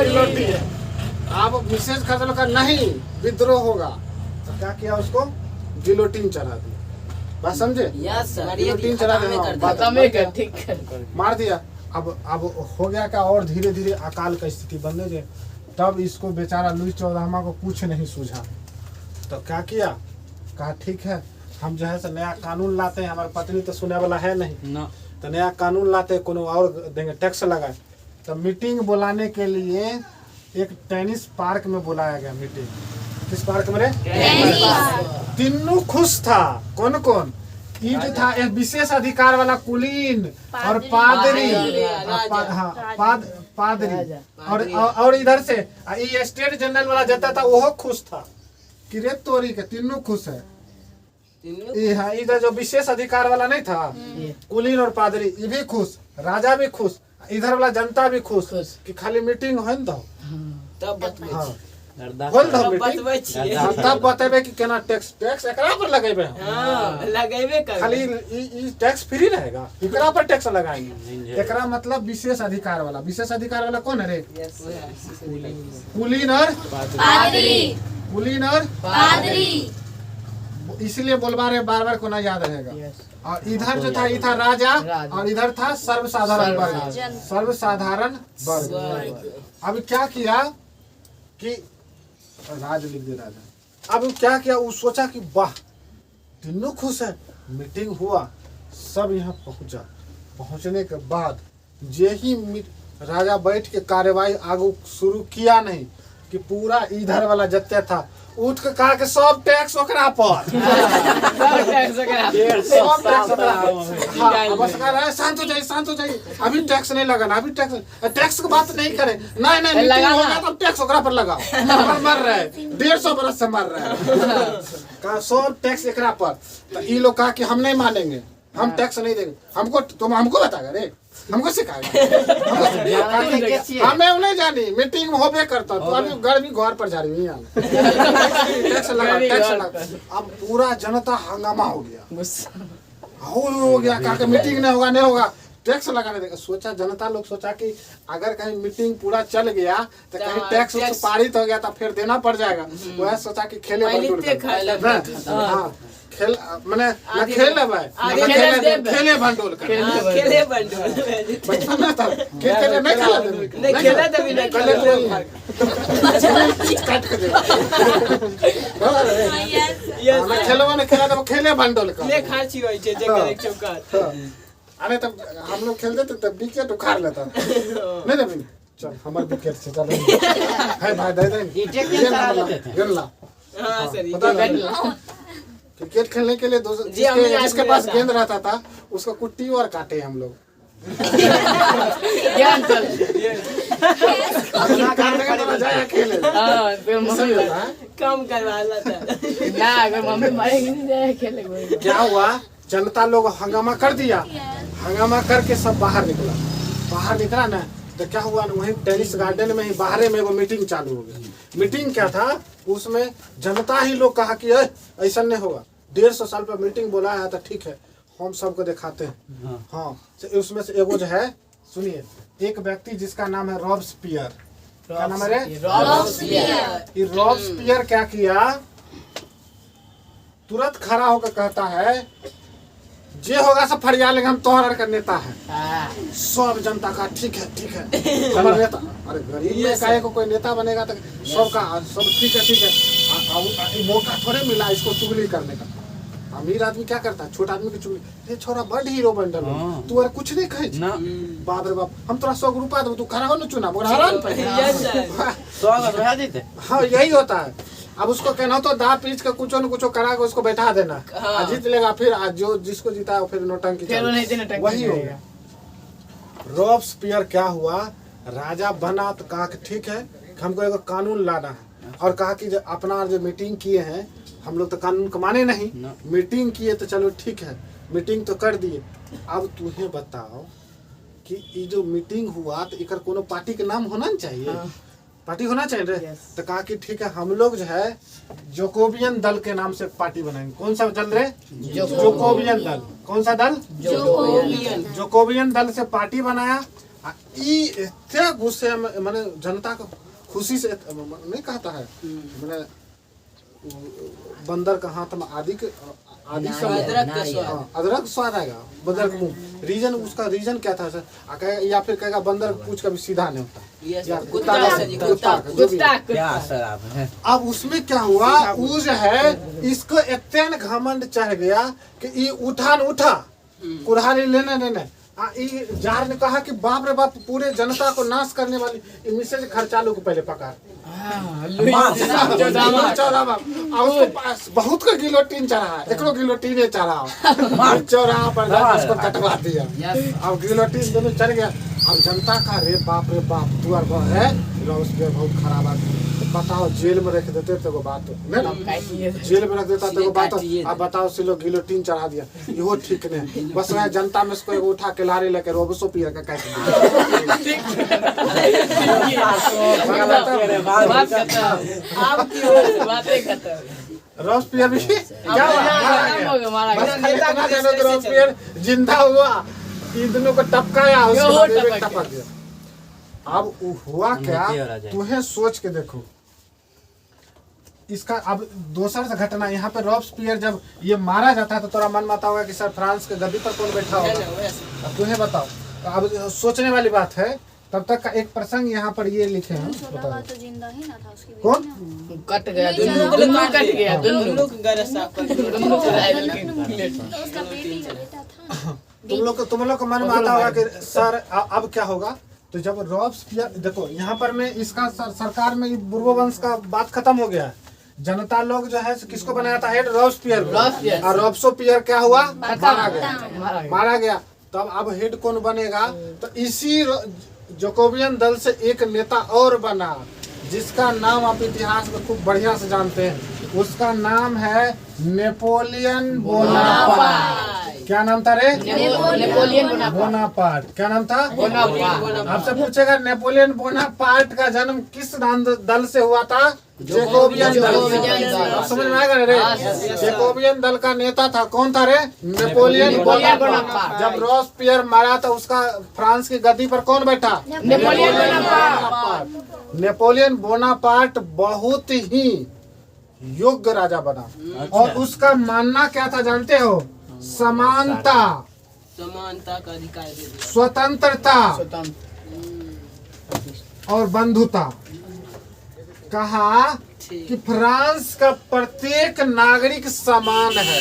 गिलोटीन। अब मिसेज खर्चालू का नहीं विद्रोह होगा, तो क्या किया, उसको गिलोटीन चला दिया। बात समझे? Yes sir. गिलोटीन चला दिया, ठीक है। मार दिया। अब हो गया क्या, और धीरे धीरे अकाल का स्थिति बनने दे। तब इसको बेचारा लुईस 14वां को कुछ नहीं सूझा, तो क्या किया, कहा ठीक है हम जो है नया कानून लाते हैं, हमारी पत्नी तो सुने वाला है नहीं ना। तो नया कानून लाते हैं, कोनो और देंगे, टैक्स लगाए। तो मीटिंग बुलाने के लिए एक टेनिस पार्क में बुलाया गया मीटिंग। किस पार्क में रे? तीनों खुश था। कौन कौन? ये जो था एक विशेष अधिकार वाला कुलीन और पादरी, पादरी और इधर से ये स्टेट जनरल वाला जाता था, वो खुश था कि रे तोरी के तीनों खुश है। इधर जो विशेष अधिकार वाला नहीं था कुलीन और पादरी, ये भी खुश, राजा भी खुश, इधर वाला जनता भी खुश कि खाली मीटिंग हो दो, तब बतबै हाँ अरदास होल दो बतबै मीटिंग, छियै। हम तब बतेबे कि केना टैक्स एकरा पर लगेबे। हाँ, लगेबे कर। खाली ई टैक्स फ्री रहेगा, एकरा पर टैक्स लगाएंगे। एकरा मतलब विशेष अधिकार वाला। विशेष अधिकार वाला कौन है रे? कुलीन और पादरी। कुलीन और पादरी। इसलिए बोलवा रहे बार बार को ना याद रहेगा। और इधर जो था ये था राजा, और इधर था सर्वसाधारण वर्ग, सर्वसाधारण वर्ग। अब क्या किया कि राज लिख दे राजा। अब क्या किया, वो सोचा कि वाह तीनों खुश है, मीटिंग हुआ, सब यहाँ पहुंचा। पहुंचने के बाद जे ही राजा बैठ के कार्यवाही आगू शुरू किया नहीं कि पूरा इधर वाला जत्ते था उठ के कहा कि सब टैक्स ओकरा पर, शांत हो जाइए, अभी टैक्स नहीं लगाना, अभी टैक्स की बात नहीं करे, नहीं मीटिंग होगा तो टैक्स ओकरा पर लगाओ, मर रहा है 150 बरस से मर रहा है, कहा सब टैक्स एकरा पर। तो ये लोग कहा कि हम नहीं मानेंगे, हम टैक्स नहीं देंगे, हमको तुम हमको बता रे हमको सिखाएगा हमें नहीं जानी मीटिंग में होबे करता तो अभी गर्मी घर पर जा रही है टैक्स लगा अब पूरा जनता हंगामा हो गया हो गया क्या मीटिंग नहीं होगा नहीं होगा टैक्स लगाने देगा सोचा जनता लोग सोचा कि अगर कहीं मीटिंग पूरा चल गया तो कहीं टैक्स पारित हो गया तो फिर देना पड़ जाएगा वह सोचा कि खेले हाँ खेल मैंने खेले भंडोल खेले बंडोल बचपन में था खेले नहीं खेला काट के खेलवा ने खेला तो खेले भंडोल का ले खाची होई छे जेकर एक चौका अरे तब हम लोग खेलते थे तब विकेट उखाड़ लेता नहीं नहीं चल हमारे विकेट से चल है भाई दे दे गेंद ला हां सर पता नहीं क्रिकेट खेलने के लिए जिसके पास गेंद रहता था उसको कुट्टी और काटे हम लोग ज्ञान चल काटने का तो मजा है खेले हां फिर मम्मी कम करवा था ना अगर मम्मी मारेगी नहीं जाए खेले कोई क्या हुआ जनता लोग हंगामा कर दिया हंगामा करके सब बाहर निकला ना तो क्या हुआ ना वहीं टेनिस गार्डन में ही बाहर में वो मीटिंग चालू हो गई मीटिंग क्या था उसमें जनता ही लोग कहा कि ऐसा नहीं होगा 150 साल पर मीटिंग बुलाया है तो ठीक है हम सबको दिखाते हैं हाँ उसमें से एगो जो है सुनिए एक व्यक्ति जिसका नाम है रॉबस्पियर क्या नाम है रॉबस्पियर क्या किया तुरंत खड़ा होकर कहता है जे होगा सब फरिया लेंगे हम तोहर का नेता है सब जनता का ठीक है हमारा नेता अरे गरीब में काहे को कोई नेता बनेगा तो सबका सब ठीक है मौका थोड़े मिला इसको चुगली करने का अमीर आदमी क्या करता है छोटा आदमी की चुगली ये छोरा बड़ हीरो बन रहा तू अरे कुछ नहीं कहे बाप रे बाप हम तोरा 100 रुपया दो तू खड़ा हो न चुना मोरा हरान पे हाँ यही होता है अब उसको कहना तो दा पीच का कुछ न कुछ करा के उसको बैठा देना जीत लेगा फिर जो जिसको जीता है फिर नोटंकी वही होगा रॉबस्पियर क्या हुआ राजा बना तो कहा कि ठीक है हमको एक कानून लाना है और कहा कि अपना जो मीटिंग किए हैं हम लोग तो कानून को माने नहीं मीटिंग किए तो चलो ठीक है मीटिंग तो कर दिए अब तुम्हें बताओ कि ये जो मीटिंग हुआ तो इकर कोनो पार्टी के नाम होना चाहिए पार्टी होना चाहिए रे तो कहा कि ठीक है हम लोग जो है जोकोबियन दल के नाम से पार्टी बनाएंगे कौन सा दल रे जोकोबियन दल कौन सा दल जोकोबियन दल से पार्टी बनाया इतने गुस्से में मैंने जनता को खुशी से नहीं कहता है मैंने बंदर का हाथ में आदि अदरक स्वाद आएगा बंदर का मुंह रीजन उसका रीजन क्या था सर या फिर कहेगा बंदर पूछ कभी सीधा नहीं होता कुत्ता अब उसमें क्या हुआ वो जो है इसको इतने घमंड चढ़ गया कि ये उठा कुल्हाड़ी लेने जार ने कहा कि बाप रे बाप पूरे जनता को नाश करने वाली मिसेज खर्चालू को पहले पकड़ उसको पास बहुत का गिलोटीन चढ़ा एक गिलोटीन चढ़ा चौराहा पर उसको कटवा दिया अब गिलोटीन दोनों चढ़ गया अब जनता का रे बाप तू है बहुत खराब आदमी बताओ जेल में रख देते तो बात जेल में रख देता तो बात अब बताओ से लोग गिलोटीन चढ़ा दिया यो ठीक नहीं बस मैं जनता में इसको उठा के लारे लेकर रॉबस्पियर का काट रॉबस्पियर भी क्या रॉबस्पियर जिंदा हुआ इन दोनों को टपकाया टपक गया अब हुआ क्या तुम्हें सोच के देखो इसका अब दूसरा सा घटना यहाँ पे रॉबस्पियर जब ये मारा जाता है तो थोड़ा मन माता होगा कि सर फ्रांस के गद्दी पर कौन बैठा होगा अब तुम्हें बताओ अब सोचने वाली बात है तब तक का एक प्रसंग यहाँ पर ये लिखे हैं तो जिंदा ही ना था उसकी कौन कट गया दोनों कट गया दोनों उसका बेटा था तुम लोग को मन में आता होगा कि सर अब क्या होगा तो जब रॉबस्पियर देखो यहाँ पर में इसका सरकार में बुर्बो वंश का बात खत्म हो गया है जनता लोग जो है किसको बनाया था हेड रॉबस्पियर और रॉबस्पियर क्या हुआ मारा गया तब अब हेड कौन बनेगा तो इसी जोकोबियन दल से एक नेता और बना जिसका नाम आप इतिहास में खूब बढ़िया से जानते हैं उसका नाम है नेपोलियन बोनापार्ट क्या नाम था रे? Napoleon Bonaparte. क्या नाम था? बोनापार्ट। आपसे पूछेगा नेपोलियन बोनापार्ट का जन्म किस दल से हुआ था? जैकोबियन दल। आप समझ में आएगा रे? जैकोबियन दल का नेता था, कौन था रे? Napoleon Bonaparte. जब रॉसपियर मारा था उसका फ्रांस की गद्दी पर कौन बैठा? Napoleon Bonaparte. नेपोलियन बोनापार्ट बहुत ही योग्य राजा बना और उसका मानना क्या था जानते हो? समानता, समानता का अधिकार दे दिया। स्वतंत्रता और बंधुता। कहा कि फ्रांस का प्रत्येक नागरिक समान है।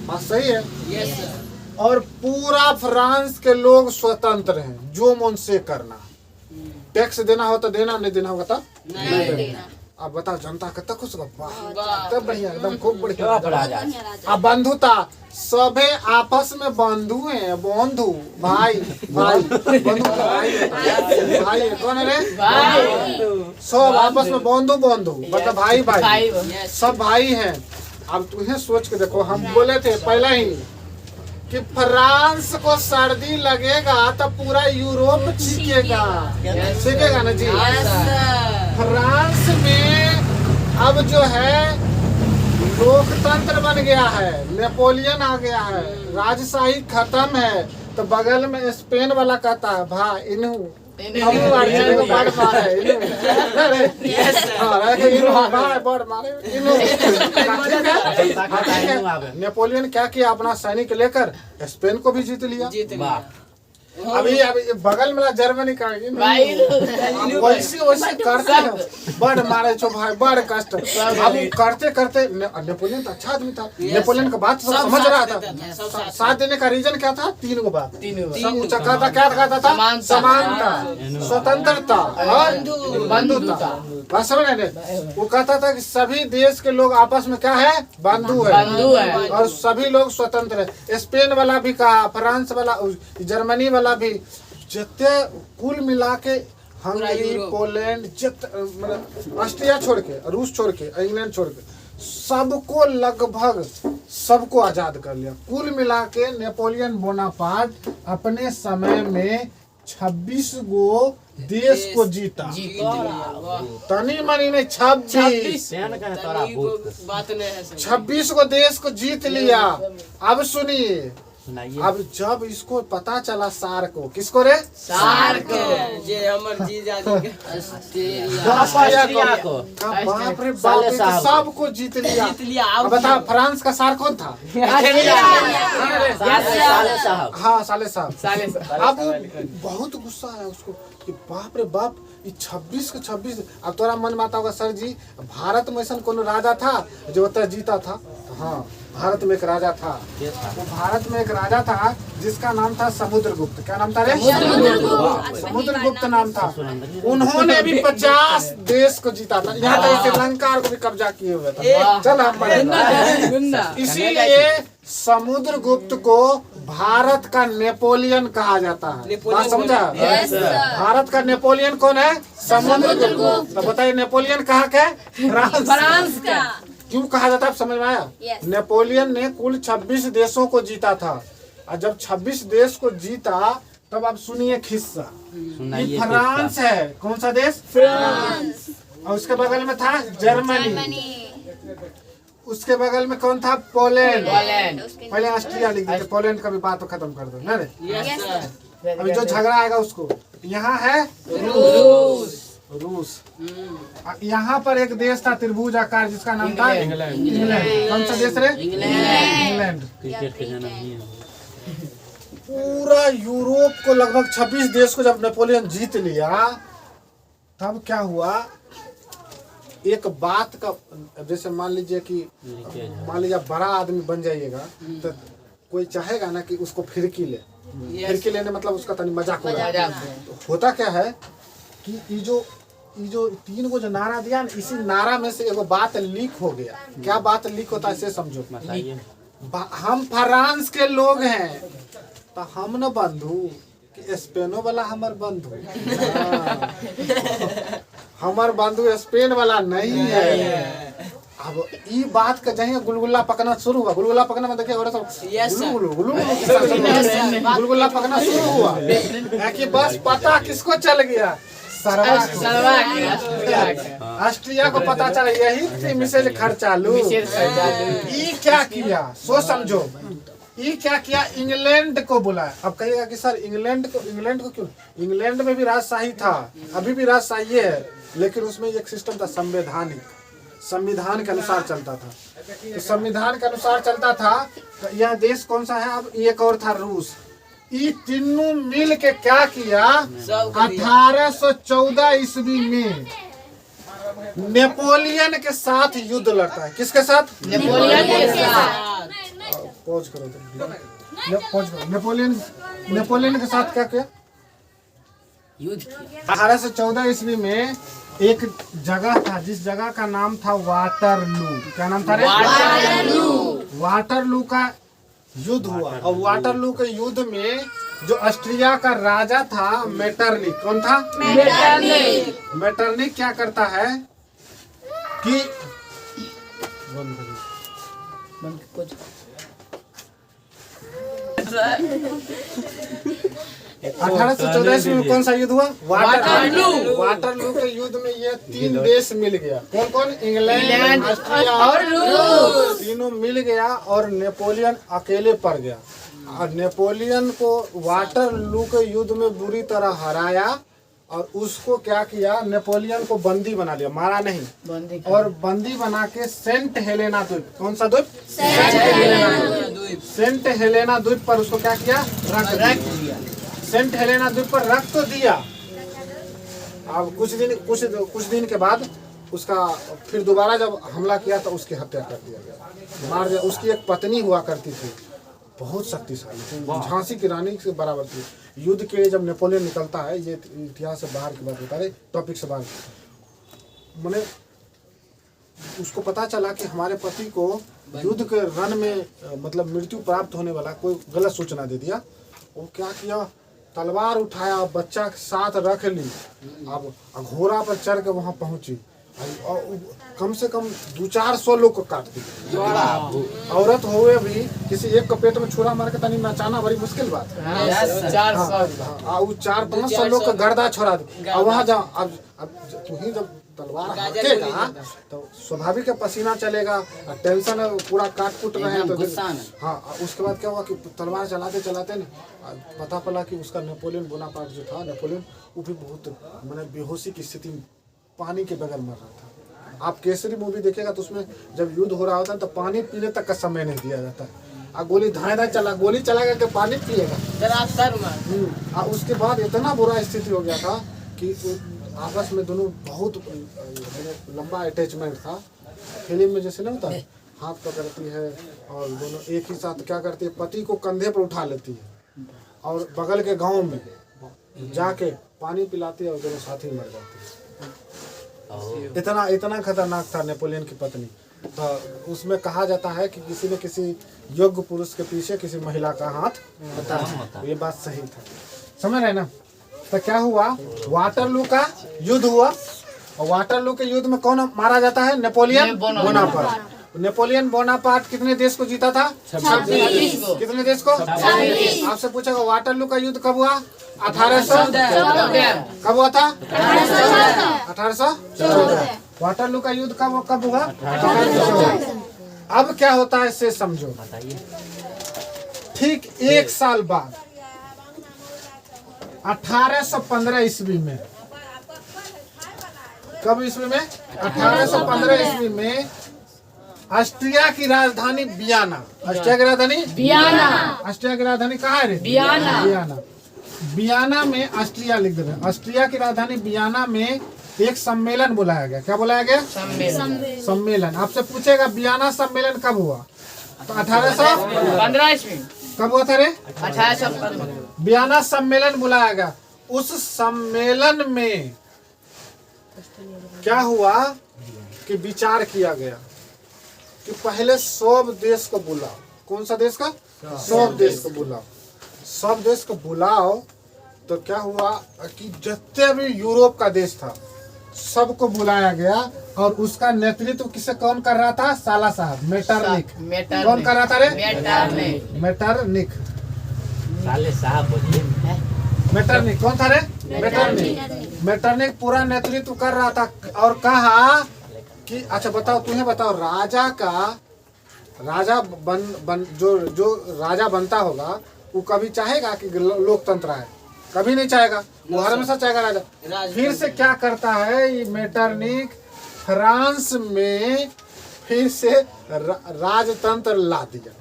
बात सही है? Yes sir. और पूरा फ्रांस के लोग स्वतंत्र हैं, जो मन से करना। टैक्स देना हो तो देना, नहीं देना होगा तो नहीं देना। अब बताओ जनता कितना खुश होगा। वाह। तब बढ़िया, एकदम खूब बढ़िया। बढ़िया राजा। अब बंधुता, सभे आपस में बंधु हैं, बंधु भाई भाई बंधु भाई है। कौन है रे? सब आपस में बंधु बंधु मतलब भाई भाई, सब भाई हैं। अब तुम्हें सोच के देखो, हम बोले थे पहले ही कि फ्रांस को सर्दी लगेगा तो पूरा यूरोप छीकेगा, छीकेगा ना जी। फ्रांस में अब जो है लोकतंत्र बन गया है, नेपोलियन आ गया है, राजशाही खत्म है। तो बगल में स्पेन वाला कहता है भाई इनू नेपोलियन क्या किया? अपना सैनिक लेकर स्पेन को भी जीत लिया। अभी बगल में जर्मनी का वैसे वैसे करते हैं, बड़ मारे छो भाई, बड़ कष्ट। अब करते करते नेपोलियन तो अच्छा आदमी था, नेपोलियन का बात सब समझ रहा था। साथ देने का रीजन क्या था? तीन गो बात। सब कहता क्या कहता था? समानता, स्वतंत्रता और बंधुता। बात समझ रहे? वो कहता था कि सभी देश के लोग आपस में क्या है? बंधु है और सभी लोग स्वतंत्र है। स्पेन वाला भी कहा, फ्रांस वाला, जर्मनी वाला भी, जितने कुल मिला के हंगरी, पोलैंड, मतलब ऑस्ट्रिया छोड़ के, रूस छोड़ के, इंग्लैंड छोड़ के, सबको लगभग सबको आजाद कर लिया। कुल मिला के नेपोलियन बोनापार्ट अपने समय में 26 गो देश को जीता। तनी मनी नहीं, 26 को देश को जीत लिया। अब सुनिए, अब जब इसको पता चला सार को, किसको रे? सार को, ये हमर जीजा जी को। बाप रे बाप, सबको जीत लिया। अब बता, फ्रांस का सार कौन था? हाँ, साले साहब। अब बहुत गुस्सा है उसको कि बाप रे बाप, 26 के 26। अब तोरा मन में आता होगा सर जी, भारत में ऐसा कोनो राजा था जो उतना जीता था? हाँ, भारत में एक राजा था। वो भारत में एक राजा था जिसका नाम था समुद्रगुप्त। क्या नाम था रे? समुद्रगुप्त नाम था। उन्होंने भी 50 देश को जीता था, यहाँ तक श्रीलंका को भी कब्जा किए हुए था। चल हम इसीलिए समुद्रगुप्त को भारत का नेपोलियन कहा जाता है। बात समझा? भारत का नेपोलियन कौन है? समुद्रगुप्त। तो बताइए नेपोलियन कहाँ का? फ्रांस का। क्यों कहा जाता है? समझ में आया? नेपोलियन ने कुल 26 देशों को जीता था और जब 26 देश को जीता तब आप सुनिए खिस्सा। ये फ्रांस है। कौन सा देश? फ्रांस। और उसके बगल में था जर्मनी। उसके बगल में कौन था? पोलैंड। पहले ऑस्ट्रिया लिख देते, पोलैंड का भी बात तो खत्म कर दो ना रे। अभी जो झगड़ा आएगा उसको। यहाँ है रूस। यहाँ पर एक देश था त्रिभुज आकार जिसका नाम था इंग्लैंड। कौन सा देश रे? इंग्लैंड। पूरा यूरोप को लगभग 26 देश को जब नेपोलियन जीत लिया तब क्या हुआ? एक बात का, जैसे मान लीजिए बड़ा आदमी बन जाइएगा तो कोई चाहेगा ना कि उसको फिरकी ले। फिरकी लेने मतलब उसका तनी मजाक तो होता क्या है कि ये जो 3 गो जो नारा दिया ना, इसी नारा में से एगो बात लीक हो गया। क्या बात लीक होता है इसे समझो। हम फ्रांस के लोग हैं तो हम न बंधु, स्पेनो वाला हमार बंधु। हमार बंधु स्पेन वाला नहीं है। अब ई बात का जहीं गुलगुल्ला पकना शुरू हुआ, गुलगुल्ला पकना में देखिए और सब गुलगुल्ला पकना शुरू हुआ कि बस पता किसको चल गया, सरवा ऑस्ट्रिया को पता चला, यही मिसेज खर्चालू। ई क्या किया सो समझो, ये क्या किया, इंग्लैंड को बुलाया। अब कहिएगा कि सर इंग्लैंड को क्यों, इंग्लैंड में भी राजशाही था, अभी भी राजशाही है, लेकिन उसमें एक सिस्टम था संवैधानिक, संविधान के अनुसार चलता था। तो संविधान के अनुसार चलता था तो यह देश कौन सा है, अब एक और था रूस। ये तीनों मिल के क्या किया, 1814 ईस्वी में नेपोलियन के साथ युद्ध लड़ता है। किसके साथ? नेपोलियन के साथ। पॉज करो, पॉज करो। नेपोलियन के साथ क्या किया, युद्ध 1814 ईस्वी में एक जगह था जिस जगह का नाम था वाटरलू। क्या नाम था रे? वाटरलू का युद्ध हुआ। और वाटरलू के युद्ध में जो ऑस्ट्रिया का राजा था मेटरनिक, कौन था? मेटरनिक क्या करता है कि 1814 ईस्वी में कौन सा युद्ध हुआ? वाटरलू के युद्ध में ये तीन देश मिल गया। कौन कौन? इंग्लैंड, ऑस्ट्रिया और रूस। तीनों मिल गया और नेपोलियन अकेले पड़ गया। और नेपोलियन को वाटरलू के युद्ध में बुरी तरह हराया और उसको क्या किया, नेपोलियन को बंदी बना लिया, मारा नहीं, और बंदी बना के सेंट हेलेना द्वीप, कौन सा द्वीप? सेंट हेलेना द्वीप पर उसको क्या किया, रख दिया। सेंट हेलेना द्वीप पर रख तो दिया। अब कुछ दिन के बाद उसका फिर दोबारा जब हमला किया तो उसकी हत्या कर दिया गया, मार दिया। उसकी एक पत्नी हुआ करती थी, बहुत शक्तिशाली, झांसी की रानी से बराबर थी। युद्ध के लिए जब नेपोलियन निकलता है, ये इतिहास से बाहर की बात बता रहे, टॉपिक से बाहर, मैंने उसको पता चला कि हमारे पति को युद्ध के रण में मतलब मृत्यु प्राप्त होने वाला, कोई गलत सूचना दे दिया। वो क्या किया, तलवार उठाया, बच्चा के साथ रख ली, अब घोड़ा पर चढ़ के वहां पहुंची, कम से कम 200-400 लोग को काट दी। औरत हुए भी किसी एक को पेट में छुरा मार के तनी नचाना बड़ी मुश्किल बात है। 400-500 लोग का गर्दा छोड़ा दी। अब वहाँ जाओ, अब तू ही जब तलवार हाकेगा तो स्वाभाविक पसीना चलेगा, टेंशन पूरा काट कुट रहे हैं तो हाँ। उसके बाद क्या हुआ कि तलवार चलाते चलाते ना पता पड़ा कि उसका नेपोलियन बोनापार्ट जो था, नेपोलियन वो भी बहुत मैंने बेहोशी की स्थिति में पानी के बगैर मर रहा था। आप केसरी मूवी देखेगा तो उसमें जब युद्ध हो रहा होता है तो पानी पीने तक का समय नहीं दिया जाता। गोली धाए चला, गोली चलाएगा कि पानी पिएगा। उसके बाद इतना बुरा स्थिति हो गया था कि आपस में दोनों बहुत लंबा अटैचमेंट था। फिल्म में जैसे नहीं होता, हाथ पकड़ती है और दोनों एक ही साथ क्या करती है, पति को कंधे पर उठा लेती है और बगल के गांव में जाके पानी पिलाती है और दोनों साथ ही मर जाते हैं। इतना खतरनाक था नेपोलियन की पत्नी। तो उसमें कहा जाता है कि किसी न किसी योग्य पुरुष के पीछे किसी महिला का हाथ होता है। ये बात सही था, समझ रहे ना। तो क्या हुआ, वाटरलू का युद्ध हुआ और वाटरलू के युद्ध में कौन मारा जाता है? Napoleon Bonaparte. नेपोलियन बोनापार्ट कितने देश को जीता था? 26। कितने देश को? 26। आपसे पूछेगा वाटरलू का युद्ध कब हुआ? 1814। कब हुआ था? 1814। वाटरलू का युद्ध कब हुआ? 1814। अब क्या होता है इसे समझो। ठीक एक साल बाद 1815 ईस्वी में, कब ईस्वी में? 1815 ईस्वी में ऑस्ट्रिया की राजधानी वियना। ऑस्ट्रिया की राजधानी वियना। ऑस्ट्रिया की राजधानी कहाँ है रे? वियना। वियना में ऑस्ट्रिया लिख दे रहे हैं। ऑस्ट्रिया की राजधानी वियना में एक सम्मेलन बुलाया गया। क्या बुलाया गया? सम्मेलन। आपसे पूछेगा वियना सम्मेलन कब हुआ? तो 1815 ईस्वी। कब हुआ था रे? 1815। वियना सम्मेलन बुलाया गया। उस सम्मेलन में क्या हुआ कि विचार किया गया कि पहले सब देश को बुलाओ। कौन सा देश का? सब देश को बुलाओ। सब देश को बुलाओ तो क्या हुआ कि जितने भी यूरोप का देश था सबको बुलाया गया और उसका नेतृत्व किसे कौन कर रहा था? साला साहब मेटरनिक। मेटरनिक। कौन कर रहा था रे? मेटरनिक। मेटरनिक। साले साहब बोलिए। मेटरनिक कौन था रे? मेटरनिक। मेटरनिक पूरा नेतृत्व कर रहा था और कहा कि अच्छा बताओ, तुम्हें बताओ, राजा जो राजा बनता होगा वो कभी चाहेगा कि लोकतंत्र है? कभी नहीं चाहेगा, वो हमेशा चाहेगा राजा। फिर से क्या करता है ये मेटरनिक? फ्रांस में फिर से राजतंत्र ला दिया।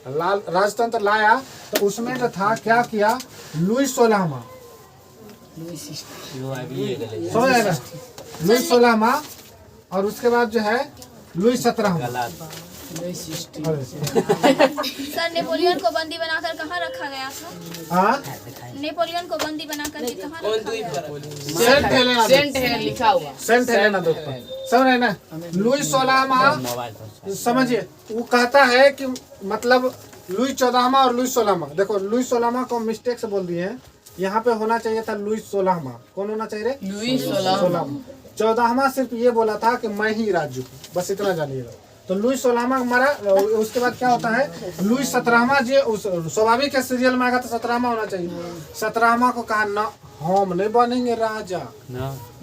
राजतंत्र लाया तो उसमें जो था क्या किया? लुई 16वां, समझ आया ना? लुई 16वां और उसके बाद जो है लुई 17वां। सर नेपोलियन को बंदी बनाकर कहाँ रखा गया था? नेपोलियन को बंदी बनाकर के कहाँ रखा गया? सेंट है लिखा हुआ। सेंट हेलेना दो, समझ रहे ना? लुई 16वां समझिए, वो कहता है कि मतलब लुई 14वां और लुई 16वां। देखो लुई 16वां को मिस्टेक से बोल दिए हैं, यहाँ पे होना चाहिए था लुई 16वां। कौन होना चाहिए रे? लुई 16वां। 14वां सिर्फ ये बोला था कि मैं ही राज्य हूँ, बस इतना जानिएगा। तो लुई 16वां मरा, उसके बाद क्या होता है? लुई 17वां जो स्वाभाविक है सीरियल में आएगा तो 17वां होना चाहिए। 17वां को कहा ना हम नहीं बनेंगे राजा।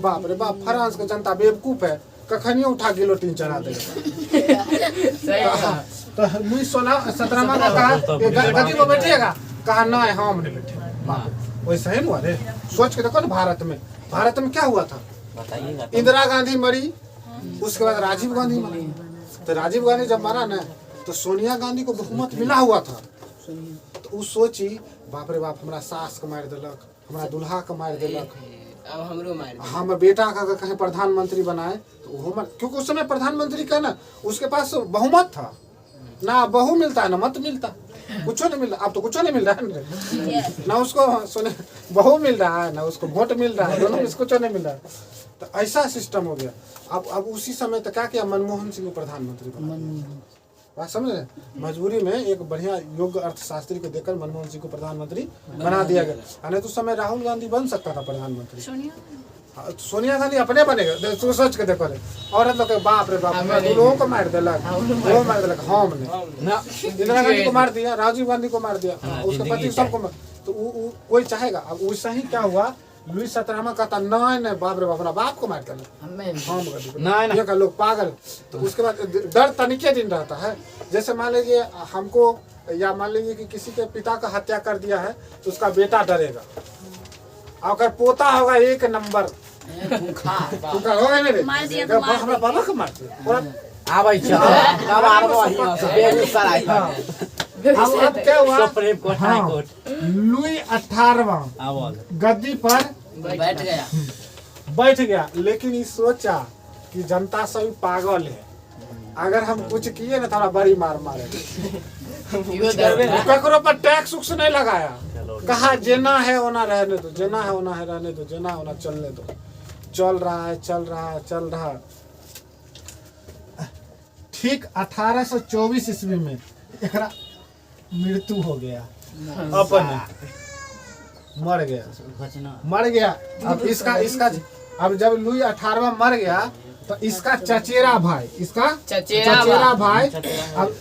बाप रे बाप, फ्रांस का जनता बेवकूफ है, कखनी उठा गिलोटिन चढ़ा देगा। तो लुई 17वां को कहा गद्दी पर बैठिएगा, कहा ना हम नहीं बैठेगा। वैसा ही हुआ रे, सोच के देखो ना। भारत में क्या हुआ था? इंदिरा गांधी मरी, उसके बाद राजीव गांधी मरी। तो राजीव गांधी जब मरा ना तो सोनिया गांधी को बहुमत मिला हुआ था। तो वो सोची बाप रे बाप, हमारा सास को मार दिलक, हमारा दूल्हा को मार दिलक, अब हमरो मार दे। हम बेटा का अगर कहीं प्रधानमंत्री बनाए तो वो क्योंकि उस समय प्रधानमंत्री का ना उसके पास बहुमत था ना, बहू मिलता है ना मत मिलता, कुछ नहीं मिल रहा। अब तो कुछ नहीं मिल रहा है ना उसको सुने, बहू मिल रहा है ना उसको वोट मिल रहा है, दोनों में कुछ नहीं मिल रहा है। तो ऐसा सिस्टम हो गया। अब उसी समय तो क्या किया? मनमोहन सिंह को प्रधानमंत्री बना। बात समझ रहे? मजबूरी में एक बढ़िया योग्य अर्थशास्त्री को देकर मनमोहन सिंह को प्रधानमंत्री बना दिया गया। नहीं तो उस समय राहुल गांधी बन सकता था प्रधानमंत्री। सोनिया गांधी अपने बनेगा, तो सोच के देखो रे, औरत लोग बाप रे बाप, लोगों को मार दिलक, वो मार दिलक, हमने इंदिरा गांधी को मार दिया, राजीव गांधी को मार दिया, उसके पति सबको। तो कोई चाहेगा? अब वैसा ही क्या हुआ? लुई 17वां कहता नहीं बाप रे बाप, अपना बाप को मार दिया, ये का लोग पागल। तो उसके बाद डर तनिके दिन रहता है। जैसे मान लीजिए हमको, या मान लीजिए कि किसी के पिता का हत्या कर दिया है तो उसका बेटा डरेगा, अगर पोता होगा एक नंबर होगा मेरे, हमारा बाबा को मार दिया। अब क्या हुआ? Supreme court, high court. Louis 18वां गद्दी पर बैठ गया, लेकिन ये सोचा कि जनता सभी पागल है, अगर हम कुछ किए ना थोड़ा बड़ी मार मारे। ककरों पर टैक्स उक्स नहीं लगाया, कहा जेना है होना रहने दो, जेना है होना है रहने दो, जेना होना चलने दो। चल रहा है। ठीक 1824 ईस्वी में एकरा मृत्यु हो गया, अपन मर गया। अब इसका अब जब लुई 18वां मर गया तो इसका चचेरा भाई अब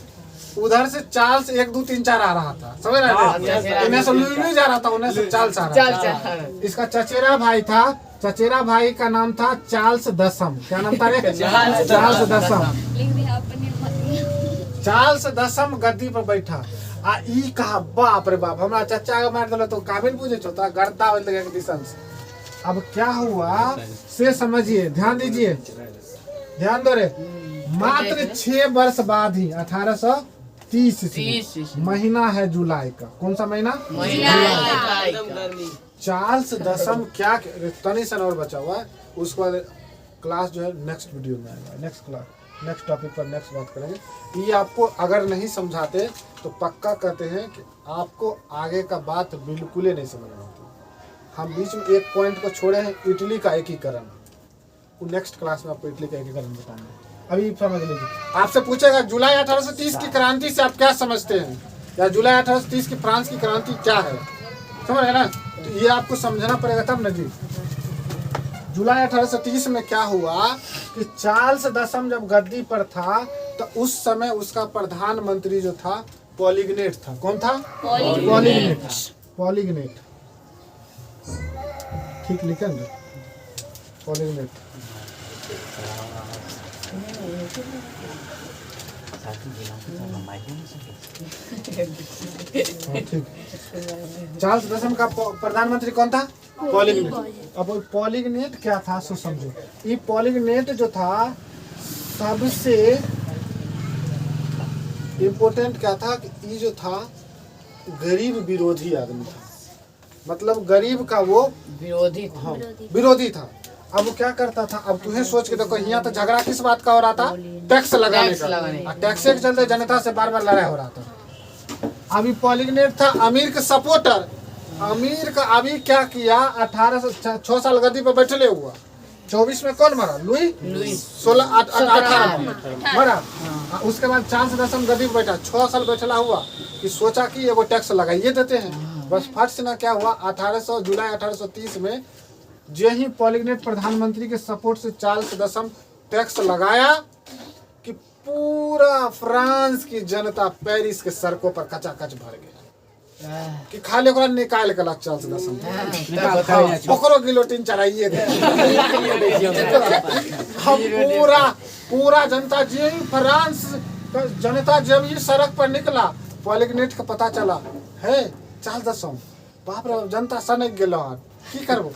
उधर से चार्ल्स 1 2 3 4 आ रहा था, समझ रहे थे? इन्हें से लुई जा रहा था, उन्हें से चार्ल्स आ रहा था। इसका चचेरा भाई था, चचेरा भाई का नाम था चार्ल्स दसम। क्या नाम था रे? चार्ल्स दसम। चार्ल्स दसम गद्दी पर बैठा आ ई कहा बाप रे बाप, हमारा चचा का मार दिला तो काबिल पूछे छोटा गड़ता बोल लगे दिसन। अब क्या हुआ से समझिए, ध्यान दीजिए, ध्यान दो रे। मात्र 6 वर्ष बाद ही 1830 महीना है जुलाई का। कौन सा महीना? चार्ल्स दसम क्या तनी सन और बचा हुआ है, उसके बाद क्लास जो है नेक्स्ट वीडियो में आएगा, नेक्स्ट क्लास, नेक्स्ट टॉपिक पर नेक्स्ट बात करेंगे। ये आपको अगर नहीं समझाते तो पक्का कहते हैं कि आपको आगे का बात बिल्कुल ही नहीं समझ में आती। हम बीच में एक पॉइंट को छोड़े हैं, इटली का एकीकरण। वो नेक्स्ट क्लास में आपको इटली का एकीकरण बताएंगे। अभी समझ लीजिए, आपसे पूछेगा जुलाई 1830 की क्रांति से आप क्या समझते हैं, या जुलाई 1830 की फ्रांस की क्रांति क्या है, समझ रहे ना? तो ये आपको समझना पड़ेगा तब ना जी। जुलाई 1830 में क्या हुआ कि चार्ल्स दसम जब गद्दी पर था तो उस समय उसका प्रधानमंत्री जो था पॉलीग्नेट था। कौन था? पॉलीग्नेट था। पॉलीग्नेट, ठीक लिखे ना, पॉलीग्नेट। ठीक। चार्ल्स दसम का प्रधानमंत्री कौन था? पॉलीग्नेट। अब वो पॉलीग्नेट क्या था सो समझो। ये पॉलीग्नेट जो था सबसे इम्पोर्टेंट क्या था कि ये जो था गरीब विरोधी आदमी था, मतलब गरीब का वो विरोधी था। हाँ, विरोधी था। अब वो क्या करता था, अब तुम्हें सोच के देखो, यहाँ तो झगड़ा किस बात का हो रहा था? टैक्स लगाने का। टैक्स के चलते जनता से बार बार लड़ाई हो रहा था। अभी पॉलीग्नेट था अमीर का सपोर्टर। अमीर का अभी क्या किया, 6 साल गद्दी पर बैठले हुआ। 24 में कौन मरा? लुई 18 मरा। उसके बाद चार्ल्स दसम गद्दी पर बैठा, 6 साल बैठला हुआ कि सोचा कि ये वो टैक्स लगाइए देते हैं। बस फट से ना क्या हुआ, जुलाई 1830 में जो ही पॉलीग्नेट प्रधानमंत्री के सपोर्ट से चार्ल्स दसम टैक्स लगाया कि पूरा फ्रांस की जनता पेरिस के सड़कों पर कचाकच भर गया कि खाली ओकरा निकाल के ला चार्ल्स दसम ओकरो गिलोटिन चढ़ाइए दे। हम पूरा जनता जो ही फ्रांस का जनता जब ही सड़क पर निकला, पॉलीग्नेट का पता चला है चार्ल्स दसम, बाप रे जनता सनक गेलो की करबो,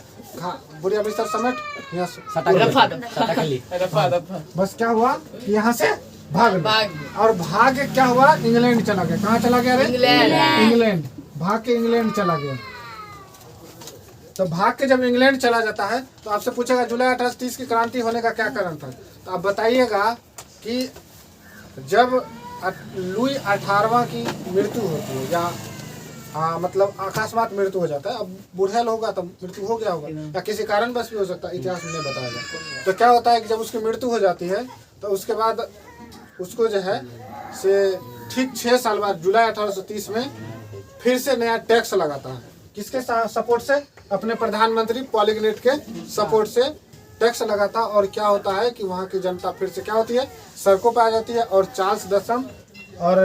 बुढ़िया बिस्तर समेट यहाँ बस क्या हुआ कि यहाँ से भाग और भाग के क्या हुआ, इंग्लैंड चला गया। कहाँ चला गया रे? इंग्लैंड। भाग के इंग्लैंड चला गया। तो भाग के जब इंग्लैंड चला जाता है तो आपसे पूछेगा जुलाई 1830 की क्रांति होने का क्या कारण था, तो आप बताइएगा कि जब लुई 18वां की मृत्यु होती है या मतलब अकस्मात मृत्यु हो जाता है, अब बूढ़ा होगा तो मृत्यु हो गया होगा या किसी कारण बस भी हो सकता है, इतिहास में नहीं बताया जाता। तो क्या होता है कि जब उसकी मृत्यु हो जाती है तो उसके बाद उसको जो है से ठीक 6 साल बाद जुलाई 1830 में फिर से नया टैक्स लगाता है। किसके सपोर्ट से? अपने प्रधानमंत्री पॉलीग्नेट के सपोर्ट से टैक्स लगाता। और क्या होता है कि वहाँ की जनता फिर से क्या होती है, सड़कों पर आ जाती है और चार्ल्स दसम और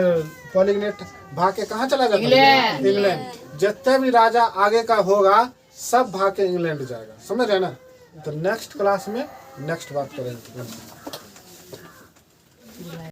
पॉलीग्नेट भाग के कहाँ चला जाता है? इंग्लैंड। जितने भी राजा आगे का होगा सब भाग के इंग्लैंड जाएगा। समझ रहे ना? तो नेक्स्ट क्लास में नेक्स्ट बात करेंगे।